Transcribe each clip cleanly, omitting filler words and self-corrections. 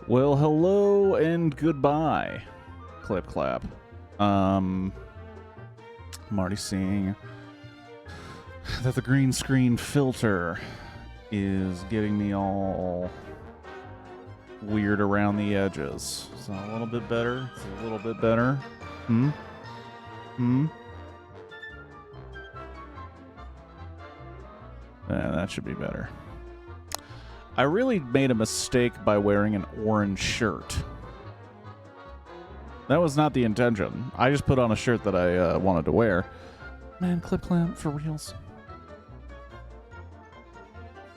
Well, hello and goodbye, Clip Clap. I'm already seeing that the green screen filter is getting me all weird around the edges. So a little bit better. It's a little bit better. That should be better. I really made a mistake by wearing an orange shirt. That was not the intention. I just put on a shirt that I wanted to wear. Man, Clip Clamp, for reals.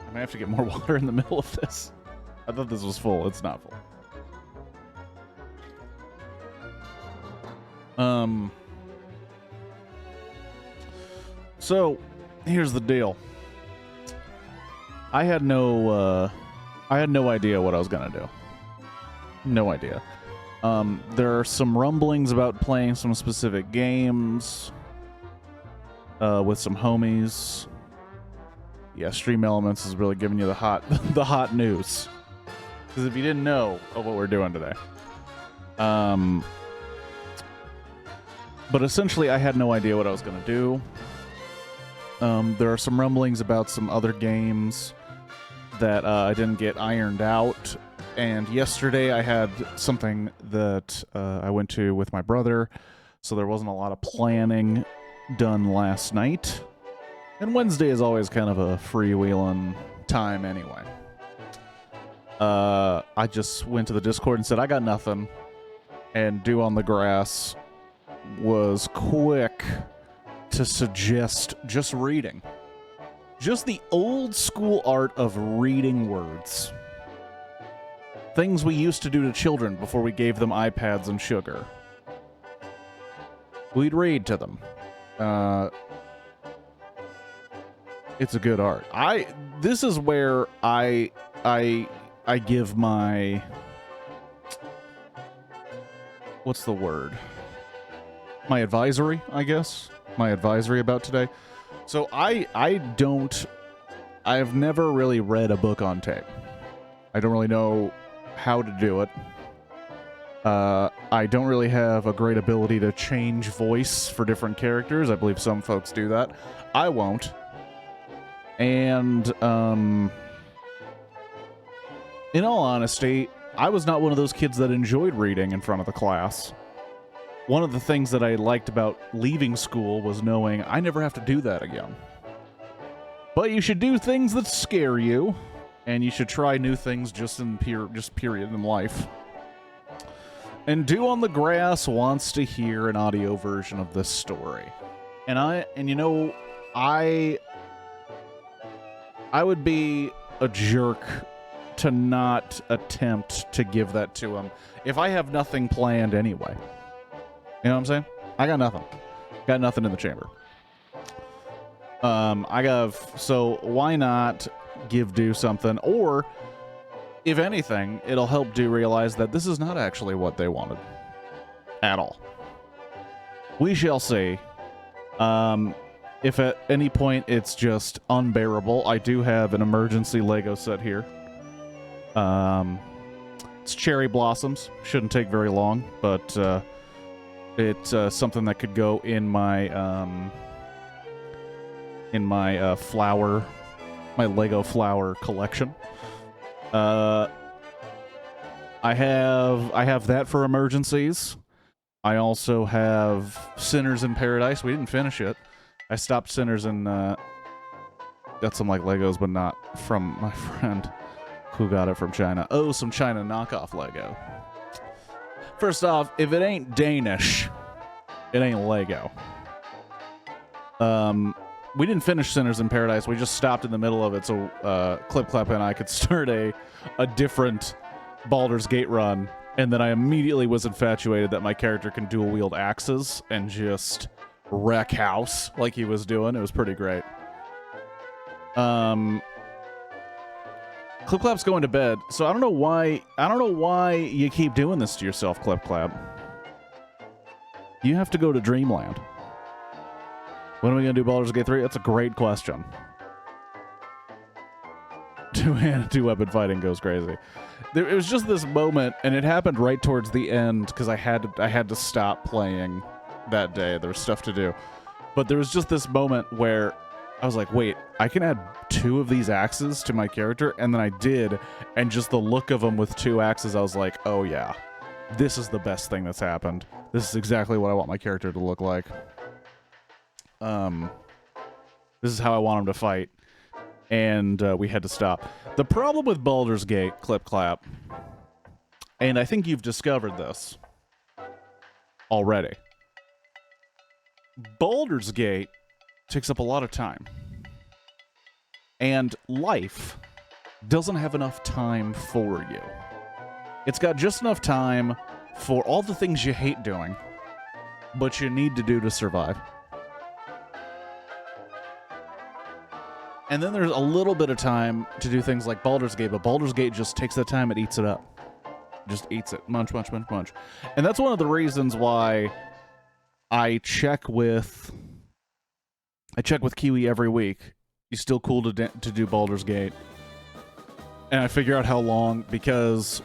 I may have to get more water in the middle of this. I thought this was full. It's not full. So, here's the deal. I had no idea what I was gonna do. No idea. There are some rumblings about playing some specific games with some homies. Yeah, Stream Elements is really giving you the hot the hot news. Because if you didn't know of what we're doing today, but essentially I had no idea what I was gonna do. There are some rumblings about some other games that I didn't get ironed out. And yesterday I had something that I went to with my brother, so there wasn't a lot of planning done last night. And Wednesday is always kind of a freewheeling time anyway. I just went to the Discord and said, I got nothing. And Dew on the Grass was quick to suggest just reading. Just the old school art of reading words. Things we used to do to children before we gave them iPads and sugar. We'd read to them. It's a good art. This is where I give my, what's the word? My advisory, I guess. My advisory about today. So I've never really read a book on tape. I don't really know how to do it. I don't really have a great ability to change voice for different characters. I believe some folks do that. I won't. And, in all honesty, I was not one of those kids that enjoyed reading in front of the class. One of the things that I liked about leaving school was knowing I never have to do that again. But you should do things that scare you, and you should try new things just period in life. And Dew on the Grass wants to hear an audio version of this story. And you know, I would be a jerk to not attempt to give that to him if I have nothing planned anyway. You know what I'm saying? I got nothing. Got nothing in the chamber. So why not give Dew something? Or, if anything, it'll help Dew realize that this is not actually what they wanted. At all. We shall see. If at any point it's just unbearable, I do have an emergency Lego set here. It's cherry blossoms. Shouldn't take very long, but it's something that could go in my flower, my Lego flower collection. I have that for emergencies. I also have Sinners in Paradise. We didn't finish it. I stopped Sinners and got some like Legos, but not from my friend who got it from China. Oh, some China knockoff Lego. First off, if it ain't Danish, it ain't Lego. We didn't finish Sinners in Paradise. We just stopped in the middle of it so Clip Clap and I could start a different Baldur's Gate run. And then I immediately was infatuated that my character can dual wield axes and just wreck house like he was doing. It was pretty great. Clip Clap's going to bed, so I don't know why you keep doing this to yourself, Clip Clap. You have to go to Dreamland. When are we going to do Baldur's Gate 3? That's a great question. two-weapon fighting goes crazy. It was just this moment, and it happened right towards the end because I had to stop playing that day. There was stuff to do. But there was just this moment where I was like, wait, I can add 2 of these axes to my character? And then I did, and just the look of them with 2 axes, I was like, oh yeah, this is the best thing that's happened. This is exactly what I want my character to look like. This is how I want him to fight. And we had to stop. The problem with Baldur's Gate, Clip Clap, and I think you've discovered this already. Baldur's Gate takes up a lot of time. And life doesn't have enough time for you. It's got just enough time for all the things you hate doing, but you need to do to survive. And then there's a little bit of time to do things like Baldur's Gate, but Baldur's Gate just takes that time and eats it up. Just eats it. Munch, munch, munch, munch. And that's one of the reasons why I check with Kiwi every week. He's still cool to do Baldur's Gate. And I figure out how long, because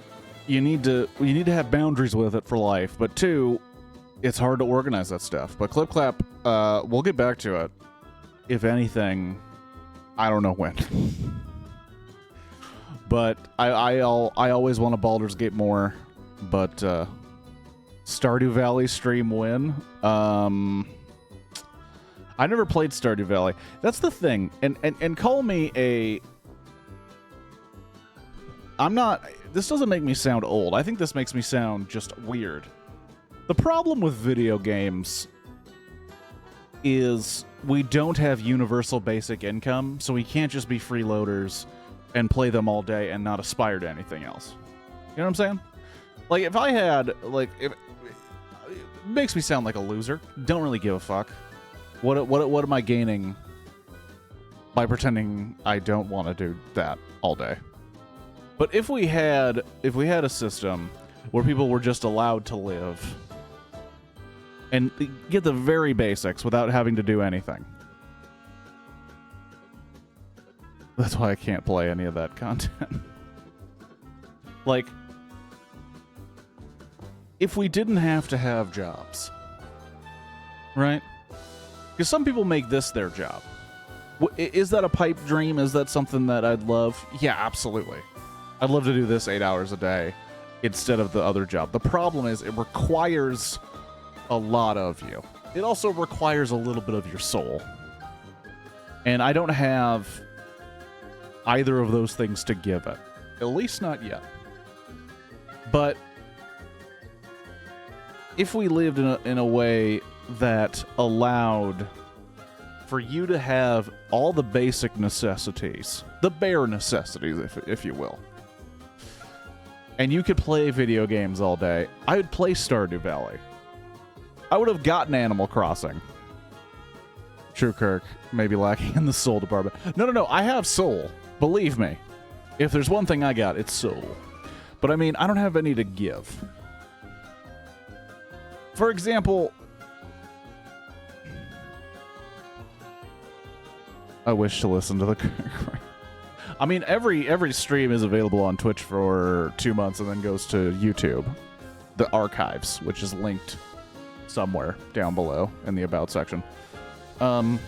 you need to have boundaries with it for life. But 2, it's hard to organize that stuff. But Clip Clap, we'll get back to it. If anything, I don't know when. But I always want a Baldur's Gate more. But Stardew Valley stream win. I never played Stardew Valley. That's the thing. And call me a... I'm not... This doesn't make me sound old. I think this makes me sound just weird. The problem with video games is we don't have universal basic income, so we can't just be freeloaders and play them all day and not aspire to anything else. You know what I'm saying? Like, if I had... Like, it makes me sound like a loser. Don't really give a fuck. What am I gaining by pretending I don't want to do that all day? But if we had a system where people were just allowed to live and get the very basics without having to do anything. That's why I can't play any of that content. Like, if we didn't have to have jobs, right? Because some people make this their job. Is that a pipe dream? Is that something that I'd love? Yeah, absolutely. I'd love to do this 8 hours a day instead of the other job. The problem is it requires a lot of you. It also requires a little bit of your soul. And I don't have either of those things to give it. At least not yet. But if we lived in a way that allowed for you to have all the basic necessities, the bare necessities, if you will, and you could play video games all day, I would play Stardew Valley. I would have gotten Animal Crossing. True, Kirk, maybe lacking in the soul department. No, I have soul. Believe me. If there's one thing I got, it's soul. But I mean, I don't have any to give. For example, I wish to listen to the... I mean, every stream is available on Twitch for 2 months and then goes to YouTube. The archives, which is linked somewhere down below in the About section. But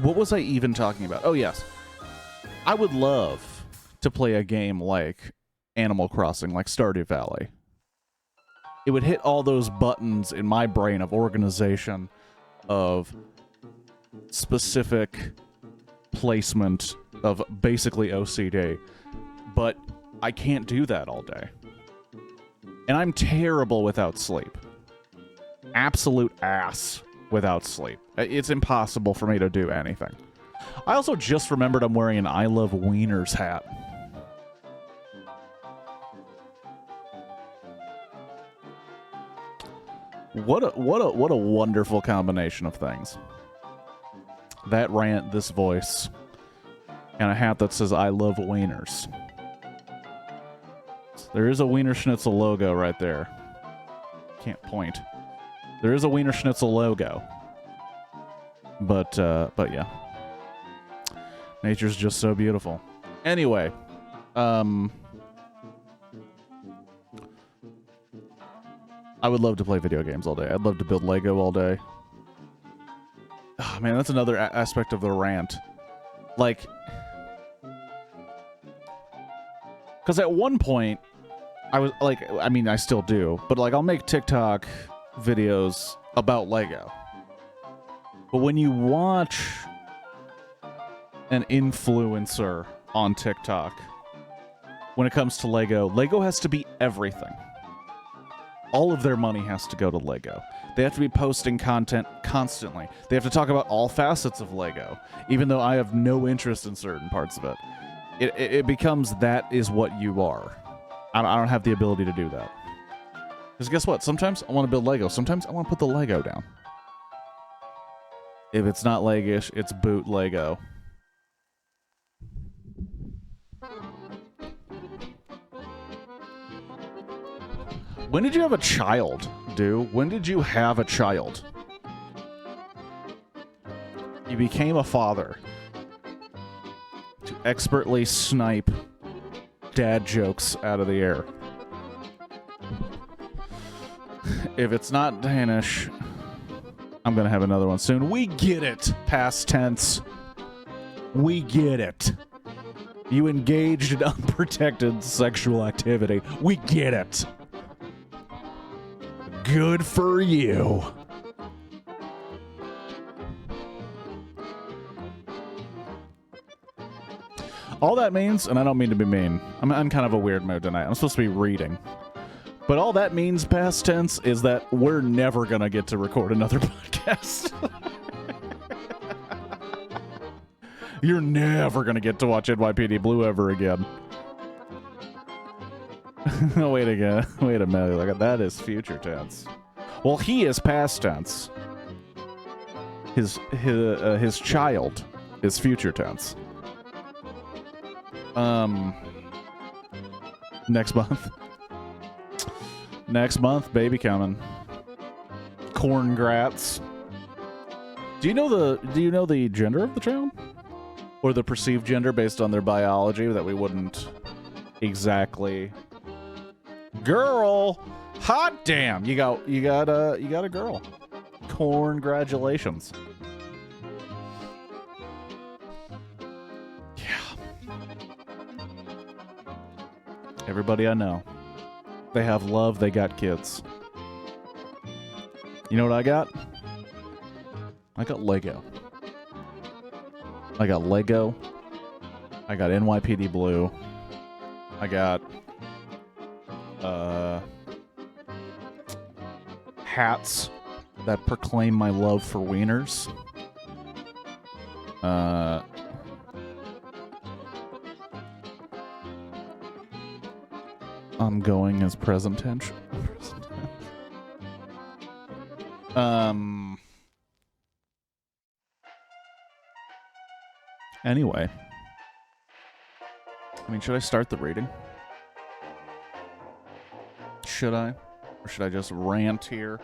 what was I even talking about? Oh, yes. I would love to play a game like Animal Crossing, like Stardew Valley. It would hit all those buttons in my brain of organization, of specific placement, of basically OCD. But I can't do that all day. And I'm terrible without sleep. Absolute ass without sleep. It's impossible for me to do anything. I also just remembered I'm wearing an I Love Wieners hat. What a wonderful combination of things. That rant, this voice, and a hat that says I love wieners. There is a Wiener Schnitzel logo right there. Can't point. There is a Wiener Schnitzel logo. But yeah. Nature's just so beautiful. Anyway, I would love to play video games all day. I'd love to build Lego all day. Oh, man, that's another aspect of the rant. Like, because at one point, I was like, I mean, I still do, but like, I'll make TikTok videos about Lego. But when you watch an influencer on TikTok, when it comes to Lego, Lego has to be everything. All of their money has to go to Lego. They have to be posting content constantly. They have to talk about all facets of Lego, even though I have no interest in certain parts of it. It becomes that is what you are. I don't have the ability to do that. Because guess what? Sometimes I want to build Lego. Sometimes I want to put the Lego down. If it's not Legish, it's boot Lego. When did you have a child, dude? When did you have a child? You became a father to expertly snipe dad jokes out of the air. If it's not Danish, I'm gonna have another one soon. We get it, past tense. We get it. You engaged in unprotected sexual activity. We get it. Good for you. All that means, and I don't mean to be mean, I'm kind of a weird mood tonight. I'm supposed to be reading. But all that means, past tense, is that we're never gonna get to record another podcast. You're never gonna get to watch NYPD Blue ever again. Wait a minute. Like, that is future tense. Well, he is past tense. His child is future tense. Next month. Next month, baby coming. Corn grats. Do you know the gender of the child? Or the perceived gender based on their biology that we wouldn't exactly. Girl, hot damn! You got a girl. Congratulations. Yeah. Everybody I know, they have love. They got kids. You know what I got? I got Lego. I got Lego. I got NYPD Blue. I got hats that proclaim my love for wieners. I'm going as present tense. Anyway. I mean, should I start the reading? Should I? Or should I just rant here?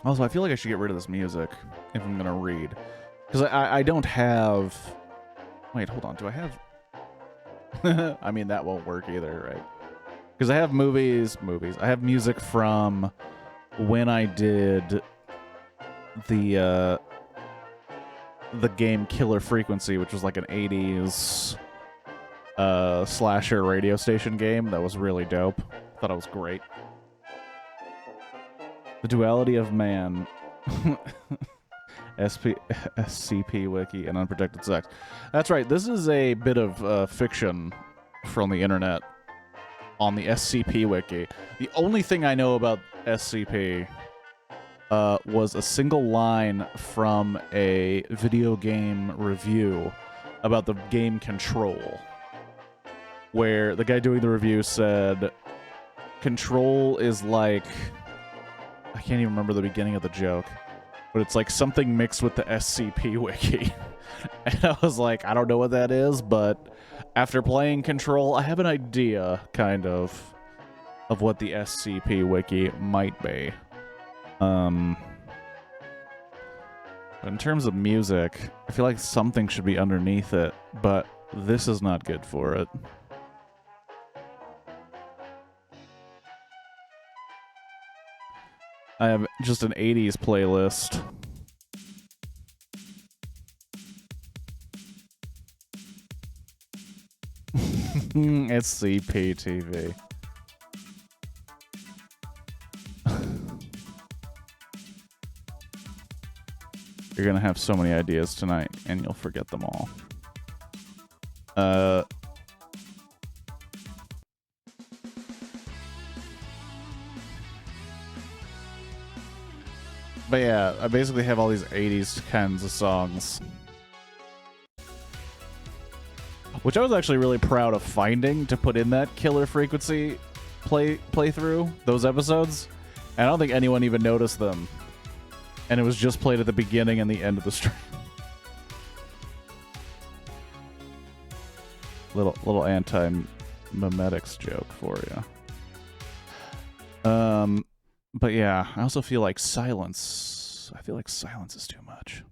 Also, I feel like I should get rid of this music if I'm gonna read. Because I don't have... Wait, hold on. Do I have... I mean, that won't work either, right? Because I have movies. I have music from when I did the game Killer Frequency, which was like an 80s slasher radio station game that was really dope. Thought it was great. The Duality of Man. SCP Wiki and Unprotected Sex. That's right, this is a bit of fiction from the internet on the SCP Wiki. The only thing I know about SCP was a single line from a video game review about the game Control, where the guy doing the review said, Control is like... I can't even remember the beginning of the joke. But it's like something mixed with the SCP Wiki. And I was like, I don't know what that is, but after playing Control, I have an idea, kind of what the SCP Wiki might be. But In terms of music, I feel like something should be underneath it, but this is not good for it. I have just an 80s playlist. SCP TV. You're gonna have so many ideas tonight, and you'll forget them all. But yeah, I basically have all these 80s kinds of songs. Which I was actually really proud of finding to put in that Killer Frequency playthrough, those episodes. And I don't think anyone even noticed them. And it was just played at the beginning and the end of the stream. Little anti-memetics joke for you. But yeah, I also feel like silence. I feel like silence is too much.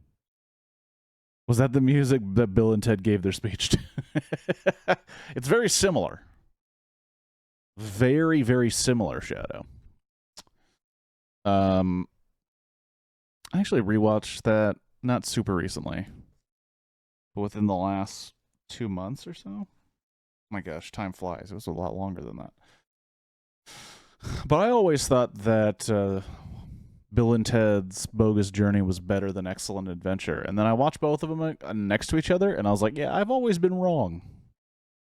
Was that the music that Bill and Ted gave their speech to? It's very similar. Very, very similar, Shadow. I actually rewatched that not super recently, but within the last 2 months or so. Oh my gosh, time flies. It was a lot longer than that. But I always thought that Bill and Ted's Bogus Journey was better than Excellent Adventure. And then I watched both of them next to each other, and I was like, yeah, I've always been wrong.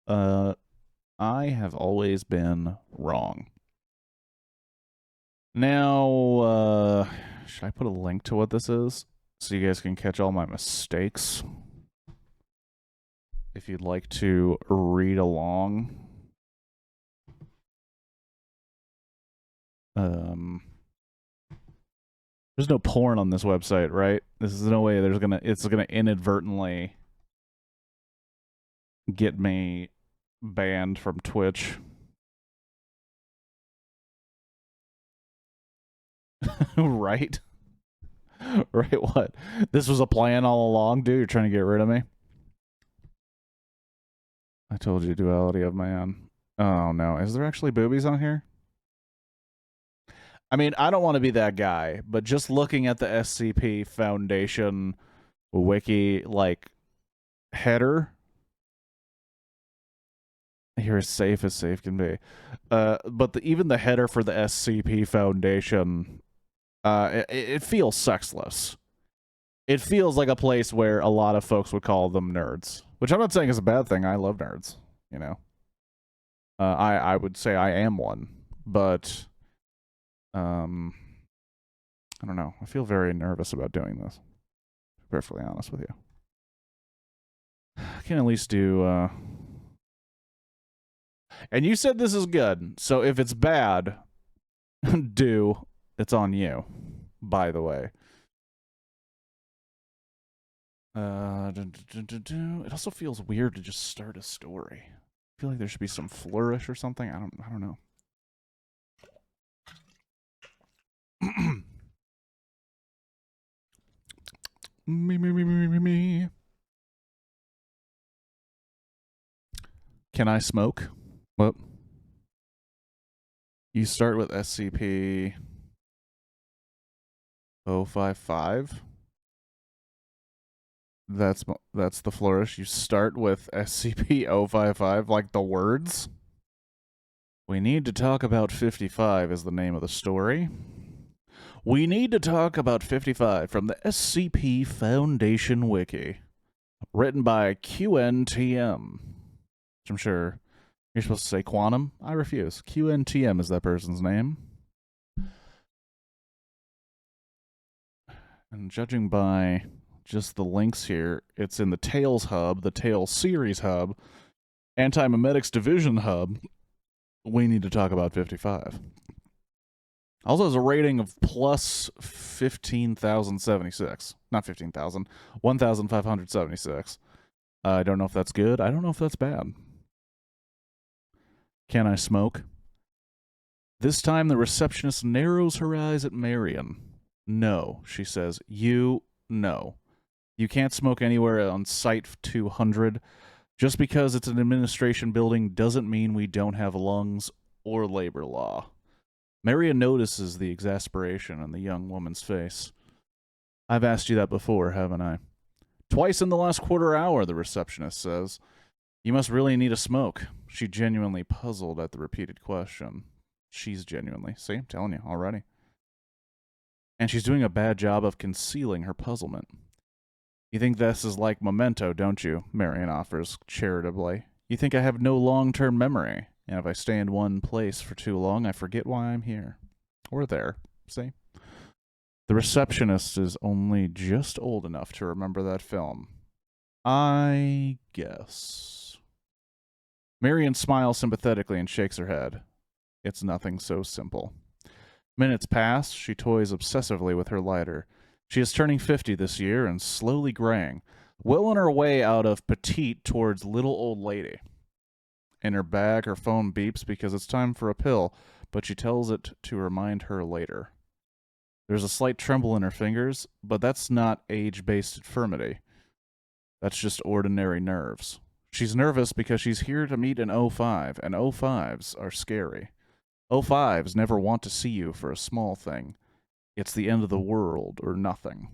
I have always been wrong. Now, should I put a link to what this is so you guys can catch all my mistakes? If you'd like to read along. There's no porn on this website, right? This is no way it's gonna inadvertently get me banned from Twitch. Right? Right, what? This was a plan all along, dude? You're trying to get rid of me? I told you, duality of man. Oh no, is there actually boobies on here? I mean, I don't want to be that guy, but just looking at the SCP Foundation wiki, like, header, you're as safe can be. But even the header for the SCP Foundation, it feels sexless. It feels like a place where a lot of folks would call them nerds, which I'm not saying is a bad thing. I love nerds, you know. I would say I am one, but I don't know. I feel very nervous about doing this. To be perfectly honest with you. I can at least do and you said this is good, so if it's bad, it's on you, by the way. It also feels weird to just start a story. I feel like there should be some flourish or something. I don't know. Me. Can I smoke? What? You start with SCP 055. That's the flourish. You start with SCP 055, like the words. We need to talk about 55 is the name of the story. We need to talk about 55 from the SCP Foundation Wiki. Written by QNTM. Which I'm sure you're supposed to say Quantum. I refuse. QNTM is that person's name. And judging by just the links here, it's in the Tales Hub, the Tales Series Hub, Anti-Memetics Division Hub. We need to talk about 55. Also has a rating of plus 15,076. Not 15,000. 1,576. I don't know if that's good. I don't know if that's bad. Can I smoke? This time the receptionist narrows her eyes at Marion. No, she says. You No. You can't smoke anywhere on Site 200. Just because it's an administration building doesn't mean we don't have lungs or labor law. Marion notices the exasperation on the young woman's face. I've asked you that before, haven't I? Twice in the last quarter hour, the receptionist says. You must really need a smoke. She genuinely puzzled at the repeated question. She's genuinely. See, I'm telling you already. And she's doing a bad job of concealing her puzzlement. You think this is like Memento, don't you? Marion offers charitably. You think I have no long-term memory, and if I stay in one place for too long, I forget why I'm here. Or there, see? The receptionist is only just old enough to remember that film. I guess. Marion smiles sympathetically and shakes her head. It's nothing so simple. Minutes pass. She toys obsessively with her lighter. She is turning 50 this year and slowly graying, well on her way out of petite towards little old lady. In her bag, her phone beeps because it's time for a pill, but she tells it to remind her later. There's a slight tremble in her fingers, but that's not age-based infirmity. That's just ordinary nerves. She's nervous because she's here to meet an O5, and O5s are scary. O5s never want to see you for a small thing. It's the end of the world or nothing.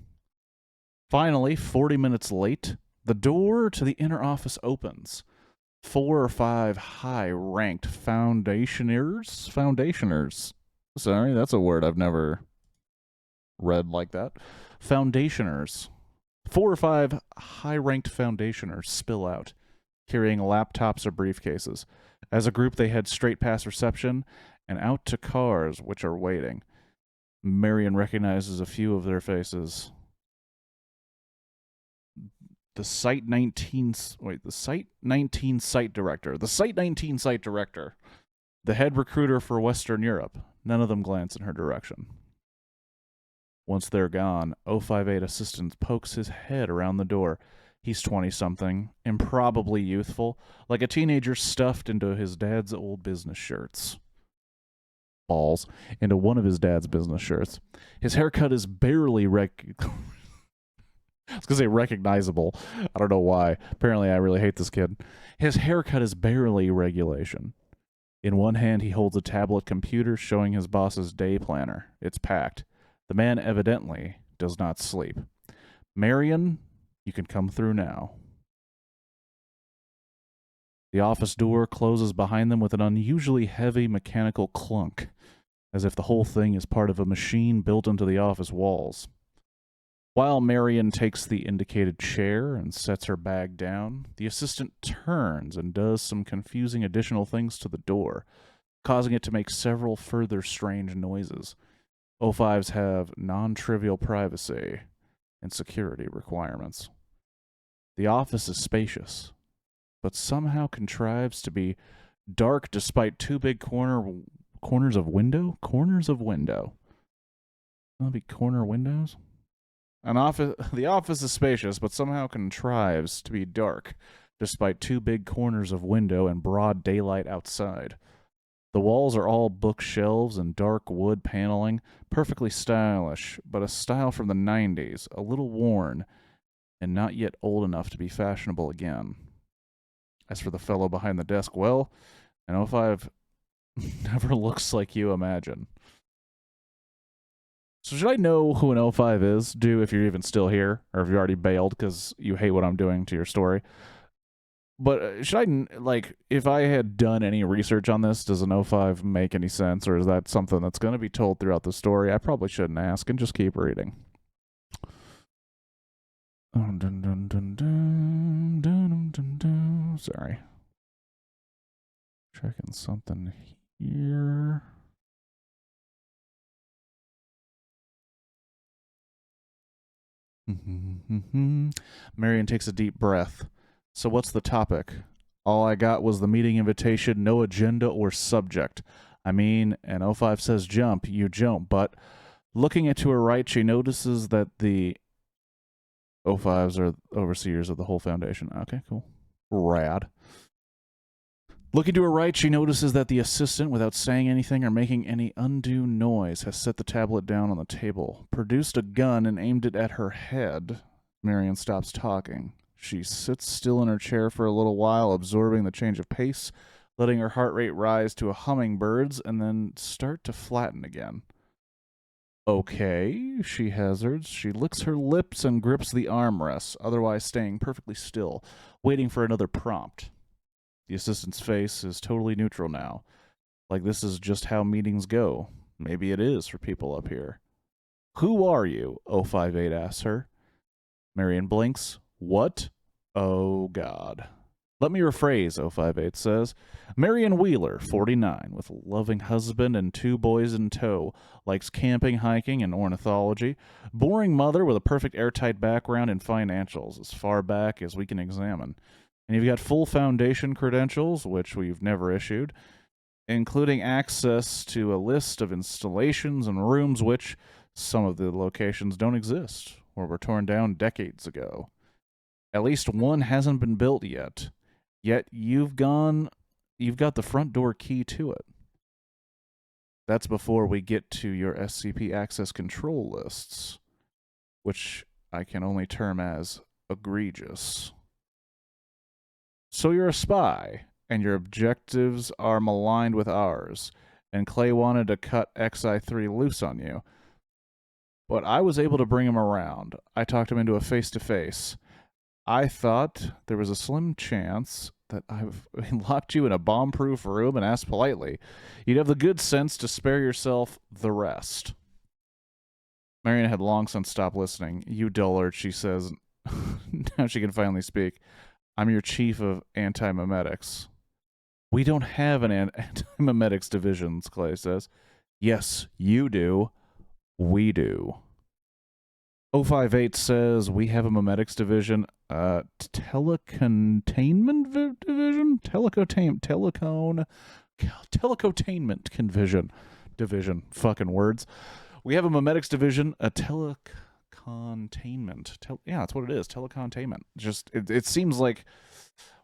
Finally, 40 minutes late, the door to the inner office opens. 4 or 5 high-ranked foundationers. Sorry, that's a word I've never read like that. Foundationers. 4 or 5 high-ranked foundationers spill out, carrying laptops or briefcases. As a group, they head straight past reception and out to cars which are waiting. Marion recognizes a few of their faces. The Site 19 site director. The Site 19 site director. The head recruiter for Western Europe. None of them glance in her direction. Once they're gone, 058 assistant pokes his head around the door. He's 20-something, improbably youthful, like a teenager stuffed into his dad's old business shirts. Balls into one of his dad's business shirts. His haircut is barely I was gonna say recognizable. I don't know why. Apparently I really hate this kid. His haircut is barely regulation. In one hand he holds a tablet computer showing his boss's day planner. It's packed. The man evidently does not sleep. Marion, you can come through now. The office door closes behind them with an unusually heavy mechanical clunk, as if the whole thing is part of a machine built into the office walls. While Marion takes the indicated chair and sets her bag down, the assistant turns and does some confusing additional things to the door, causing it to make several further strange noises. O5s have non-trivial privacy and security requirements. The office is spacious, but somehow contrives to be dark despite 2 big corners of window? Corners of window. That'll be corner windows? The office is spacious, but somehow contrives to be dark, despite 2 big corners of window and broad daylight outside. The walls are all bookshelves and dark wood paneling, perfectly stylish, but a style from the 90s, a little worn, and not yet old enough to be fashionable again. As for the fellow behind the desk, well, an O5 never looks like you imagine. So should I know who an O5 is? Do if you're even still here, or if you already bailed because you hate what I'm doing to your story. But should I, like, if I had done any research on this, does an O5 make any sense, or is that something that's going to be told throughout the story? I probably shouldn't ask and just keep reading. Sorry. Checking something here. Marion takes a deep breath. So what's the topic? All I got was the meeting invitation, no agenda or subject. I mean, an O5 says jump, you jump, but looking to her right, she notices that the O5s are overseers of the whole foundation. Okay, cool. Rad. Looking to her right, she notices that the assistant, without saying anything or making any undue noise, has set the tablet down on the table, produced a gun, and aimed it at her head. Marion stops talking. She sits still in her chair for a little while, absorbing the change of pace, letting her heart rate rise to a hummingbird's and then start to flatten again. Okay, she hazards. She licks her lips and grips the armrests, otherwise staying perfectly still, waiting for another prompt. The assistant's face is totally neutral now, like this is just how meetings go. Maybe it is for people up here. Who are you? 058 asks her. Marion blinks. What? Oh, God. Let me rephrase, 058 says. Marion Wheeler, 49, with a loving husband and 2 boys in tow, likes camping, hiking, and ornithology. Boring mother with a perfect airtight background in financials, as far back as we can examine. And you've got full foundation credentials, which we've never issued, including access to a list of installations and rooms which some of the locations don't exist or were torn down decades ago. At least one hasn't been built yet. Yet you've got the front door key to it. That's before we get to your SCP access control lists, which I can only term as egregious. So you're a spy, and your objectives are maligned with ours, and Clay wanted to cut XI3 loose on you. But I was able to bring him around. I talked him into a face-to-face. I thought there was a slim chance that I've locked you in a bomb-proof room and asked politely. You'd have the good sense to spare yourself the rest. Marion had long since stopped listening. You dullard, she says. Now she can finally speak. I'm your chief of anti-memetics. We don't have an anti-memetics division, Clay says. Yes, you do. We do. 058 says we have a memetics division. Telecontainment division? Telecontainment division. Fucking words. We have a memetics division, a telecontainment. Yeah, that's what it is. Telecontainment. Just it seems like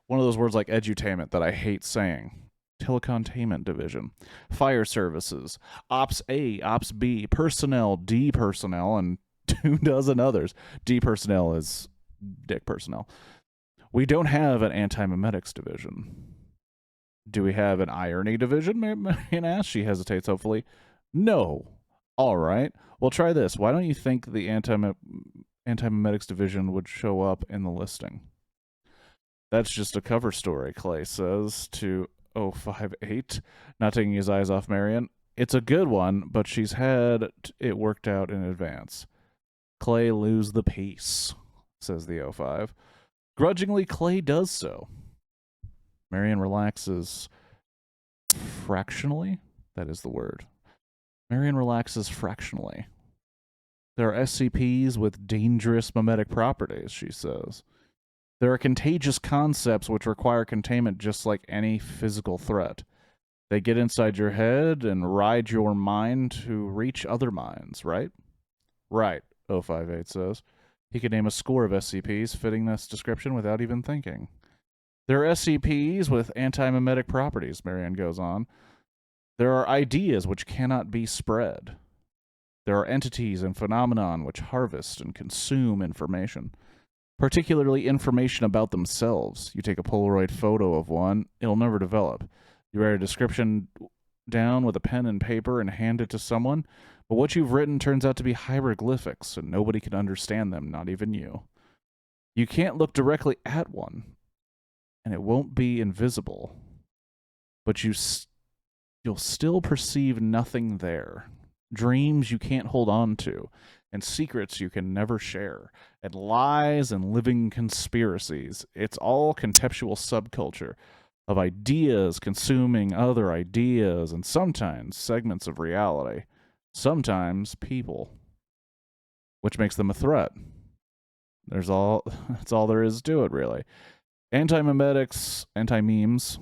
one of those words like edutainment that I hate saying. Telecontainment division. Fire services. Ops A, Ops B, personnel, D personnel, and 2 dozen others. D personnel is dick personnel. We don't have an anti-memetics division. Do we have an irony division? Marion asks. She hesitates, hopefully. No. All right. Well, try this. Why don't you think the anti-memetics division would show up in the listing? That's just a cover story, Clay says to 058, not taking his eyes off Marion. It's a good one, but she's had it worked out in advance. Clay lose the peace, says the 05. Grudgingly, Clay does so. Marion relaxes fractionally. That is the word. Marion relaxes fractionally. There are SCPs with dangerous memetic properties, she says. There are contagious concepts which require containment just like any physical threat. They get inside your head and ride your mind to reach other minds, right? Right, 058 says. He could name a score of SCPs fitting this description without even thinking. There are SCPs with anti-memetic properties, Marion goes on. There are ideas which cannot be spread. There are entities and phenomenon which harvest and consume information, particularly information about themselves. You take a Polaroid photo of one, it'll never develop. You write a description down with a pen and paper and hand it to someone, but what you've written turns out to be hieroglyphics, and nobody can understand them, not even you. You can't look directly at one, and it won't be invisible, but you'll still perceive nothing there. Dreams you can't hold on to, and secrets you can never share, and lies and living conspiracies. It's all contextual subculture of ideas consuming other ideas, and sometimes segments of reality, sometimes people, which makes them a threat. That's all there is to it, really. Anti-memetics, anti-memes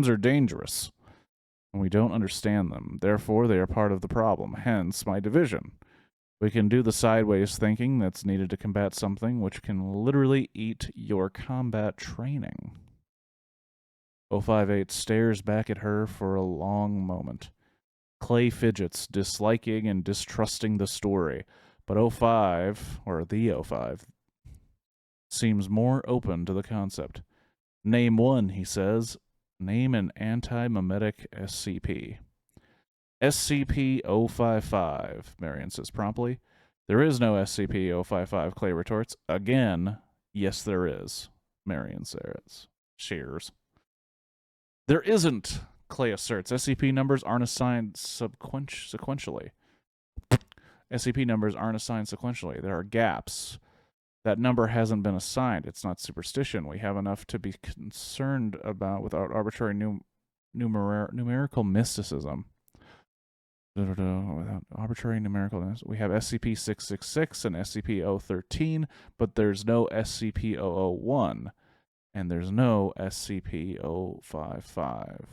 are dangerous, and we don't understand them. Therefore, they are part of the problem, hence my division. We can do the sideways thinking that's needed to combat something which can literally eat your combat training. 058 stares back at her for a long moment. Clay fidgets, disliking and distrusting the story, but the 05, seems more open to the concept. Name one, he says. Name an anti-memetic SCP. SCP-055, Marion says promptly. There is no SCP-055, Clay retorts. Again, yes there is, Marion says. Shears. There isn't, Clay asserts. SCP numbers aren't assigned sequentially. SCP numbers aren't assigned sequentially. There are gaps. That number hasn't been assigned. It's not superstition. We have enough to be concerned about without arbitrary numerical mysticism. Without arbitrary numerical, we have SCP-666 and SCP-013, but there's no SCP-001, and there's no SCP-055.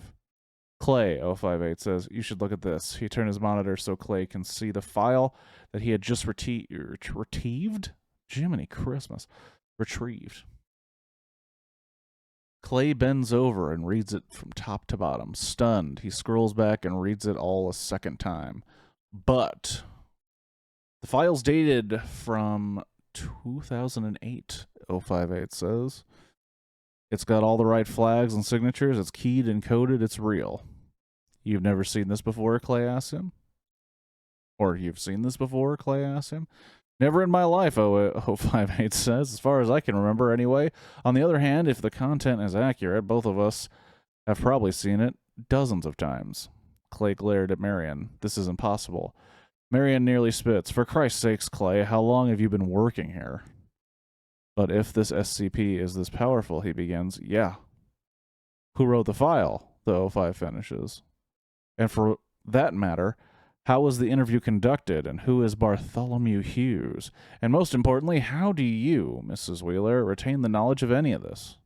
Clay, 058, says, you should look at this. He turned his monitor so Clay can see the file that he had just retrieved? Jiminy Christmas. Retrieved. Clay bends over and reads it from top to bottom. Stunned, he scrolls back and reads it all a second time. But the file's dated from 2008, 058 says. It's got all the right flags and signatures. It's keyed and coded. It's real. You've never seen this before, Clay asks him. Or you've seen this before, Clay asks him. Never in my life, 058 says, as far as I can remember anyway. On the other hand, if the content is accurate, both of us have probably seen it dozens of times. Clay glared at Marion. This is impossible. Marion nearly spits. For Christ's sakes, Clay, how long have you been working here? But if this SCP is this powerful, he begins, yeah. Who wrote the file? The 05 finishes. And for that matter, how was the interview conducted, and who is Bartholomew Hughes? And most importantly, how do you, Mrs. Wheeler, retain the knowledge of any of this?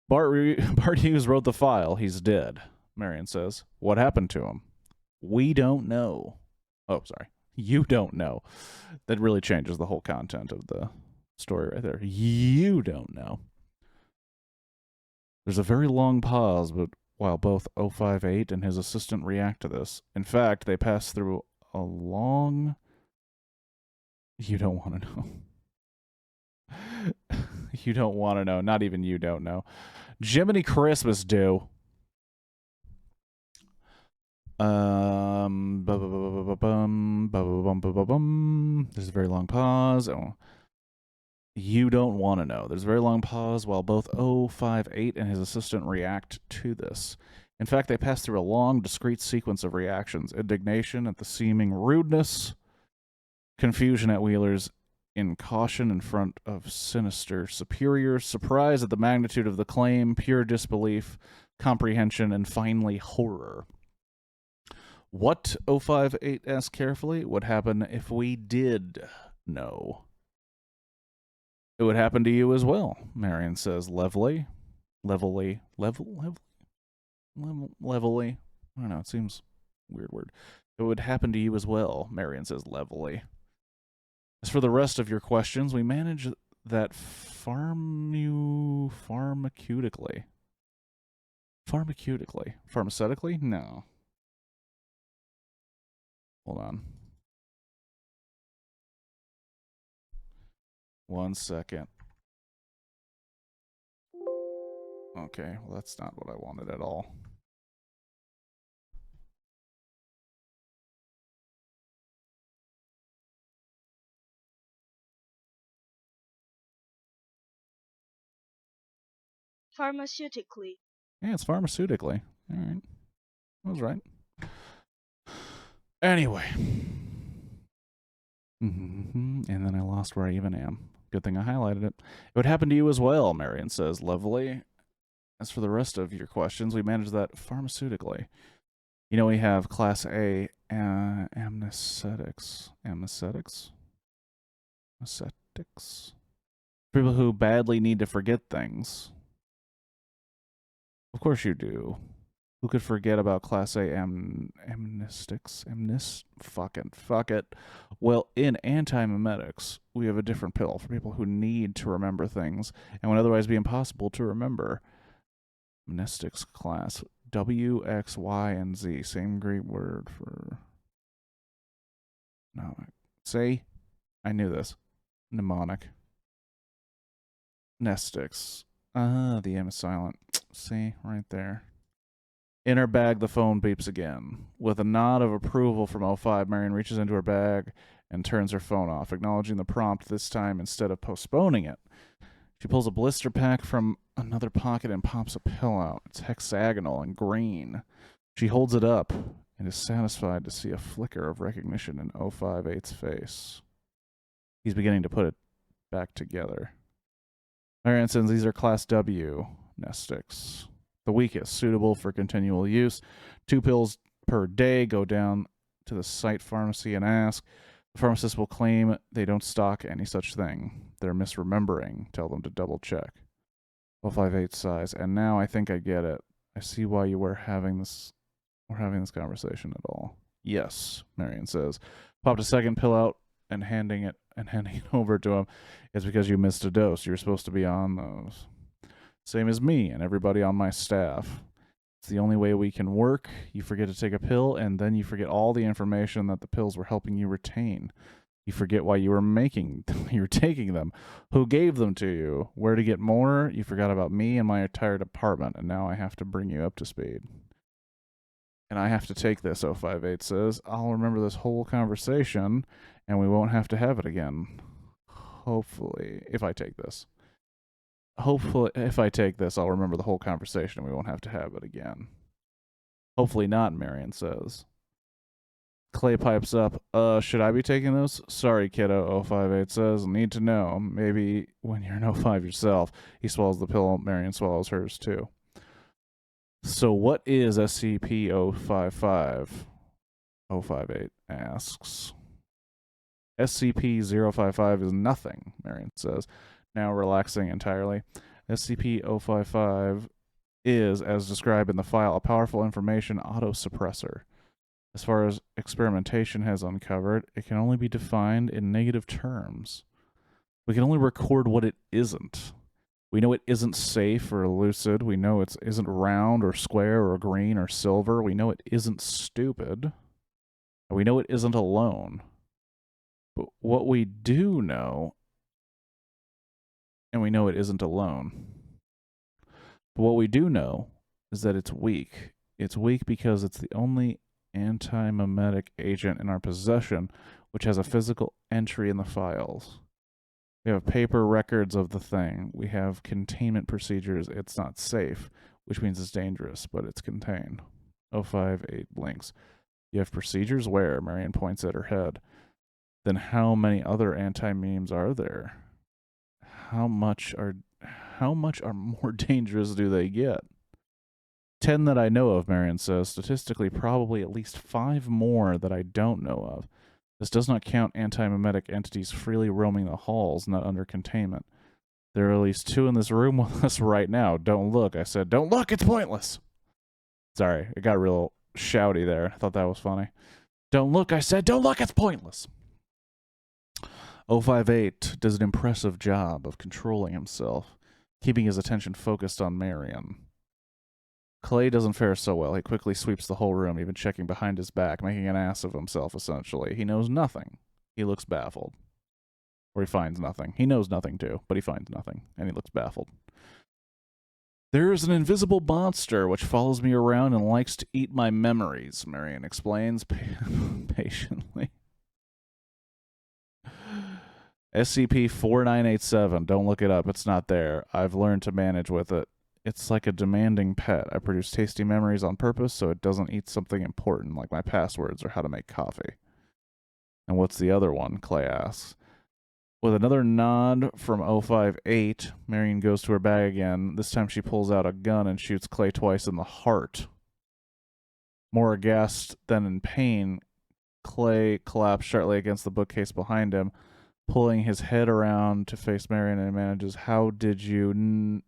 Bart Hughes wrote the file. He's dead, Marion says. What happened to him? We don't know. Oh, sorry. You don't know. That really changes the whole content of the story right there. You don't know. There's a very long pause, but while both 058 and his assistant react to this. In fact, they pass through a long... You don't want to know. You don't want to know. Not even you don't know. Jiminy Christmas, do. There's a very long pause. Oh. You don't want to know. There's a very long pause while both 058 and his assistant react to this. In fact, they pass through a long, discrete sequence of reactions. Indignation at the seeming rudeness, confusion at Wheeler's incaution in front of sinister superiors, surprise at the magnitude of the claim, pure disbelief, comprehension, and finally horror. What, 058 asked carefully, would happen if we did know? It would happen to you as well, Marion says levelly. Levelly. I don't know, it seems a weird word. It would happen to you as well, Marion says levelly. As for the rest of your questions, we manage that pharmaceutically. Pharmaceutically? No. Hold on. 1 second. Okay, well, that's not what I wanted at all. Pharmaceutically. Yeah, it's pharmaceutically. All right. I was right. Anyway. And then I lost where I even am. Good thing I highlighted it. It would happen to you as well, Marion says levelly. As for the rest of your questions, we manage that pharmaceutically. You know, we have Class A amnesthetics. People who badly need to forget things. Of course you do. Who could forget about Class A amnestics? Fuck it. Well, in anti-memetics, we have a different pill for people who need to remember things and would otherwise be impossible to remember. Mystics class. W, X, Y, and Z. Same Greek word for... No. See? I knew this. Mnemonic. Nestics. The M is silent. See? Right there. In her bag, the phone beeps again. With a nod of approval from O5, Marion reaches into her bag and turns her phone off, acknowledging the prompt this time instead of postponing it. She pulls a blister pack from another pocket and pops a pill out. It's hexagonal and green. She holds it up and is satisfied to see a flicker of recognition in 058's face. He's beginning to put it back together. Marion says these are Class W Nestics. The weakest, suitable for continual use. 2 pills per day. Go down to the site pharmacy and ask. The pharmacist will claim they don't stock any such thing. They're misremembering. Tell them to double check. 058 sighs. And now I think I get it. I see why you were having this conversation at all. Yes, Marion says. Popped a second pill out and handing it over to him. It's because you missed a dose. You're supposed to be on those. Same as me and everybody on my staff. It's the only way we can work. You forget to take a pill, and then you forget all the information that the pills were helping you retain. You forget why you were taking them, who gave them to you, where to get more. You forgot about me and my entire department, and now I have to bring you up to speed. And I have to take this, 058 says. I'll remember this whole conversation, and we won't have to have it again. Hopefully, if I take this. Hopefully, if I take this, I'll remember the whole conversation and we won't have to have it again. Hopefully not, Marion says. Clay pipes up. Should I be taking those? Sorry, kiddo, 058 says. Need to know. Maybe when you're in 05 yourself. He swallows the pill. Marion swallows hers, too. So what is SCP-055? 058 asks. SCP-055 is nothing, Marion says, now relaxing entirely. SCP-055 is, as described in the file, a powerful information autosuppressor. As far as experimentation has uncovered, it can only be defined in negative terms. We can only record what it isn't. We know it isn't safe or lucid. We know it isn't round or square or green or silver. We know it isn't stupid. And we know it isn't alone. But what we do know, and we know it isn't alone, but what we do know is that it's weak. It's weak because it's the only anti-memetic agent in our possession which has a physical entry in the files. We have paper records of the thing. We have containment procedures. It's not safe, which means it's dangerous, but it's contained. 058 blinks. You have procedures where? Marion points at her head. Then how many other anti-memes are there? How much are more dangerous do they get? 10 that I know of, Marion says. Statistically, probably at least 5 more that I don't know of. This does not count anti-memetic entities freely roaming the halls, not under containment. There are at least 2 in this room with us right now. Don't look. I said, don't look, it's pointless. Sorry, it got real shouty there. I thought that was funny. Don't look, I said, don't look, it's pointless. 058 does an impressive job of controlling himself, keeping his attention focused on Marion. Clay doesn't fare so well. He quickly sweeps the whole room, even checking behind his back, making an ass of himself, essentially. He knows nothing. He looks baffled. Or he finds nothing. He knows nothing, too, but he finds nothing, and he looks baffled. There is an invisible monster which follows me around and likes to eat my memories, Marion explains patiently. SCP-4987. Don't look it up. It's not there. I've learned to manage with it. It's like a demanding pet. I produce tasty memories on purpose so it doesn't eat something important like my passwords or how to make coffee. And what's the other one? Clay asks. With another nod from 058, Marion goes to her bag again. This time she pulls out a gun and shoots Clay twice in the heart. More aghast than in pain, Clay collapsed sharply against the bookcase behind him, pulling his head around to face Marion and manages, how did you...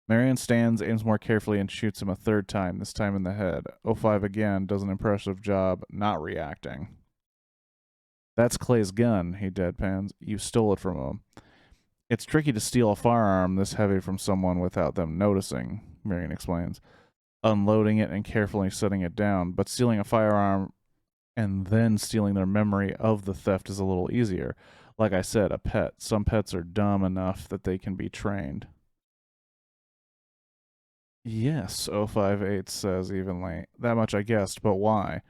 Marion stands, aims more carefully, and shoots him a 3rd time, this time in the head. 05 again does an impressive job not reacting. That's Clay's gun, he deadpans. You stole it from him. It's tricky to steal a firearm this heavy from someone without them noticing. Marion explains, unloading it and carefully setting it down. But stealing a firearm and then stealing their memory of the theft is a little easier. Like I said, a pet. Some pets are dumb enough that they can be trained. Yes, 058 says evenly. That much I guessed, but why?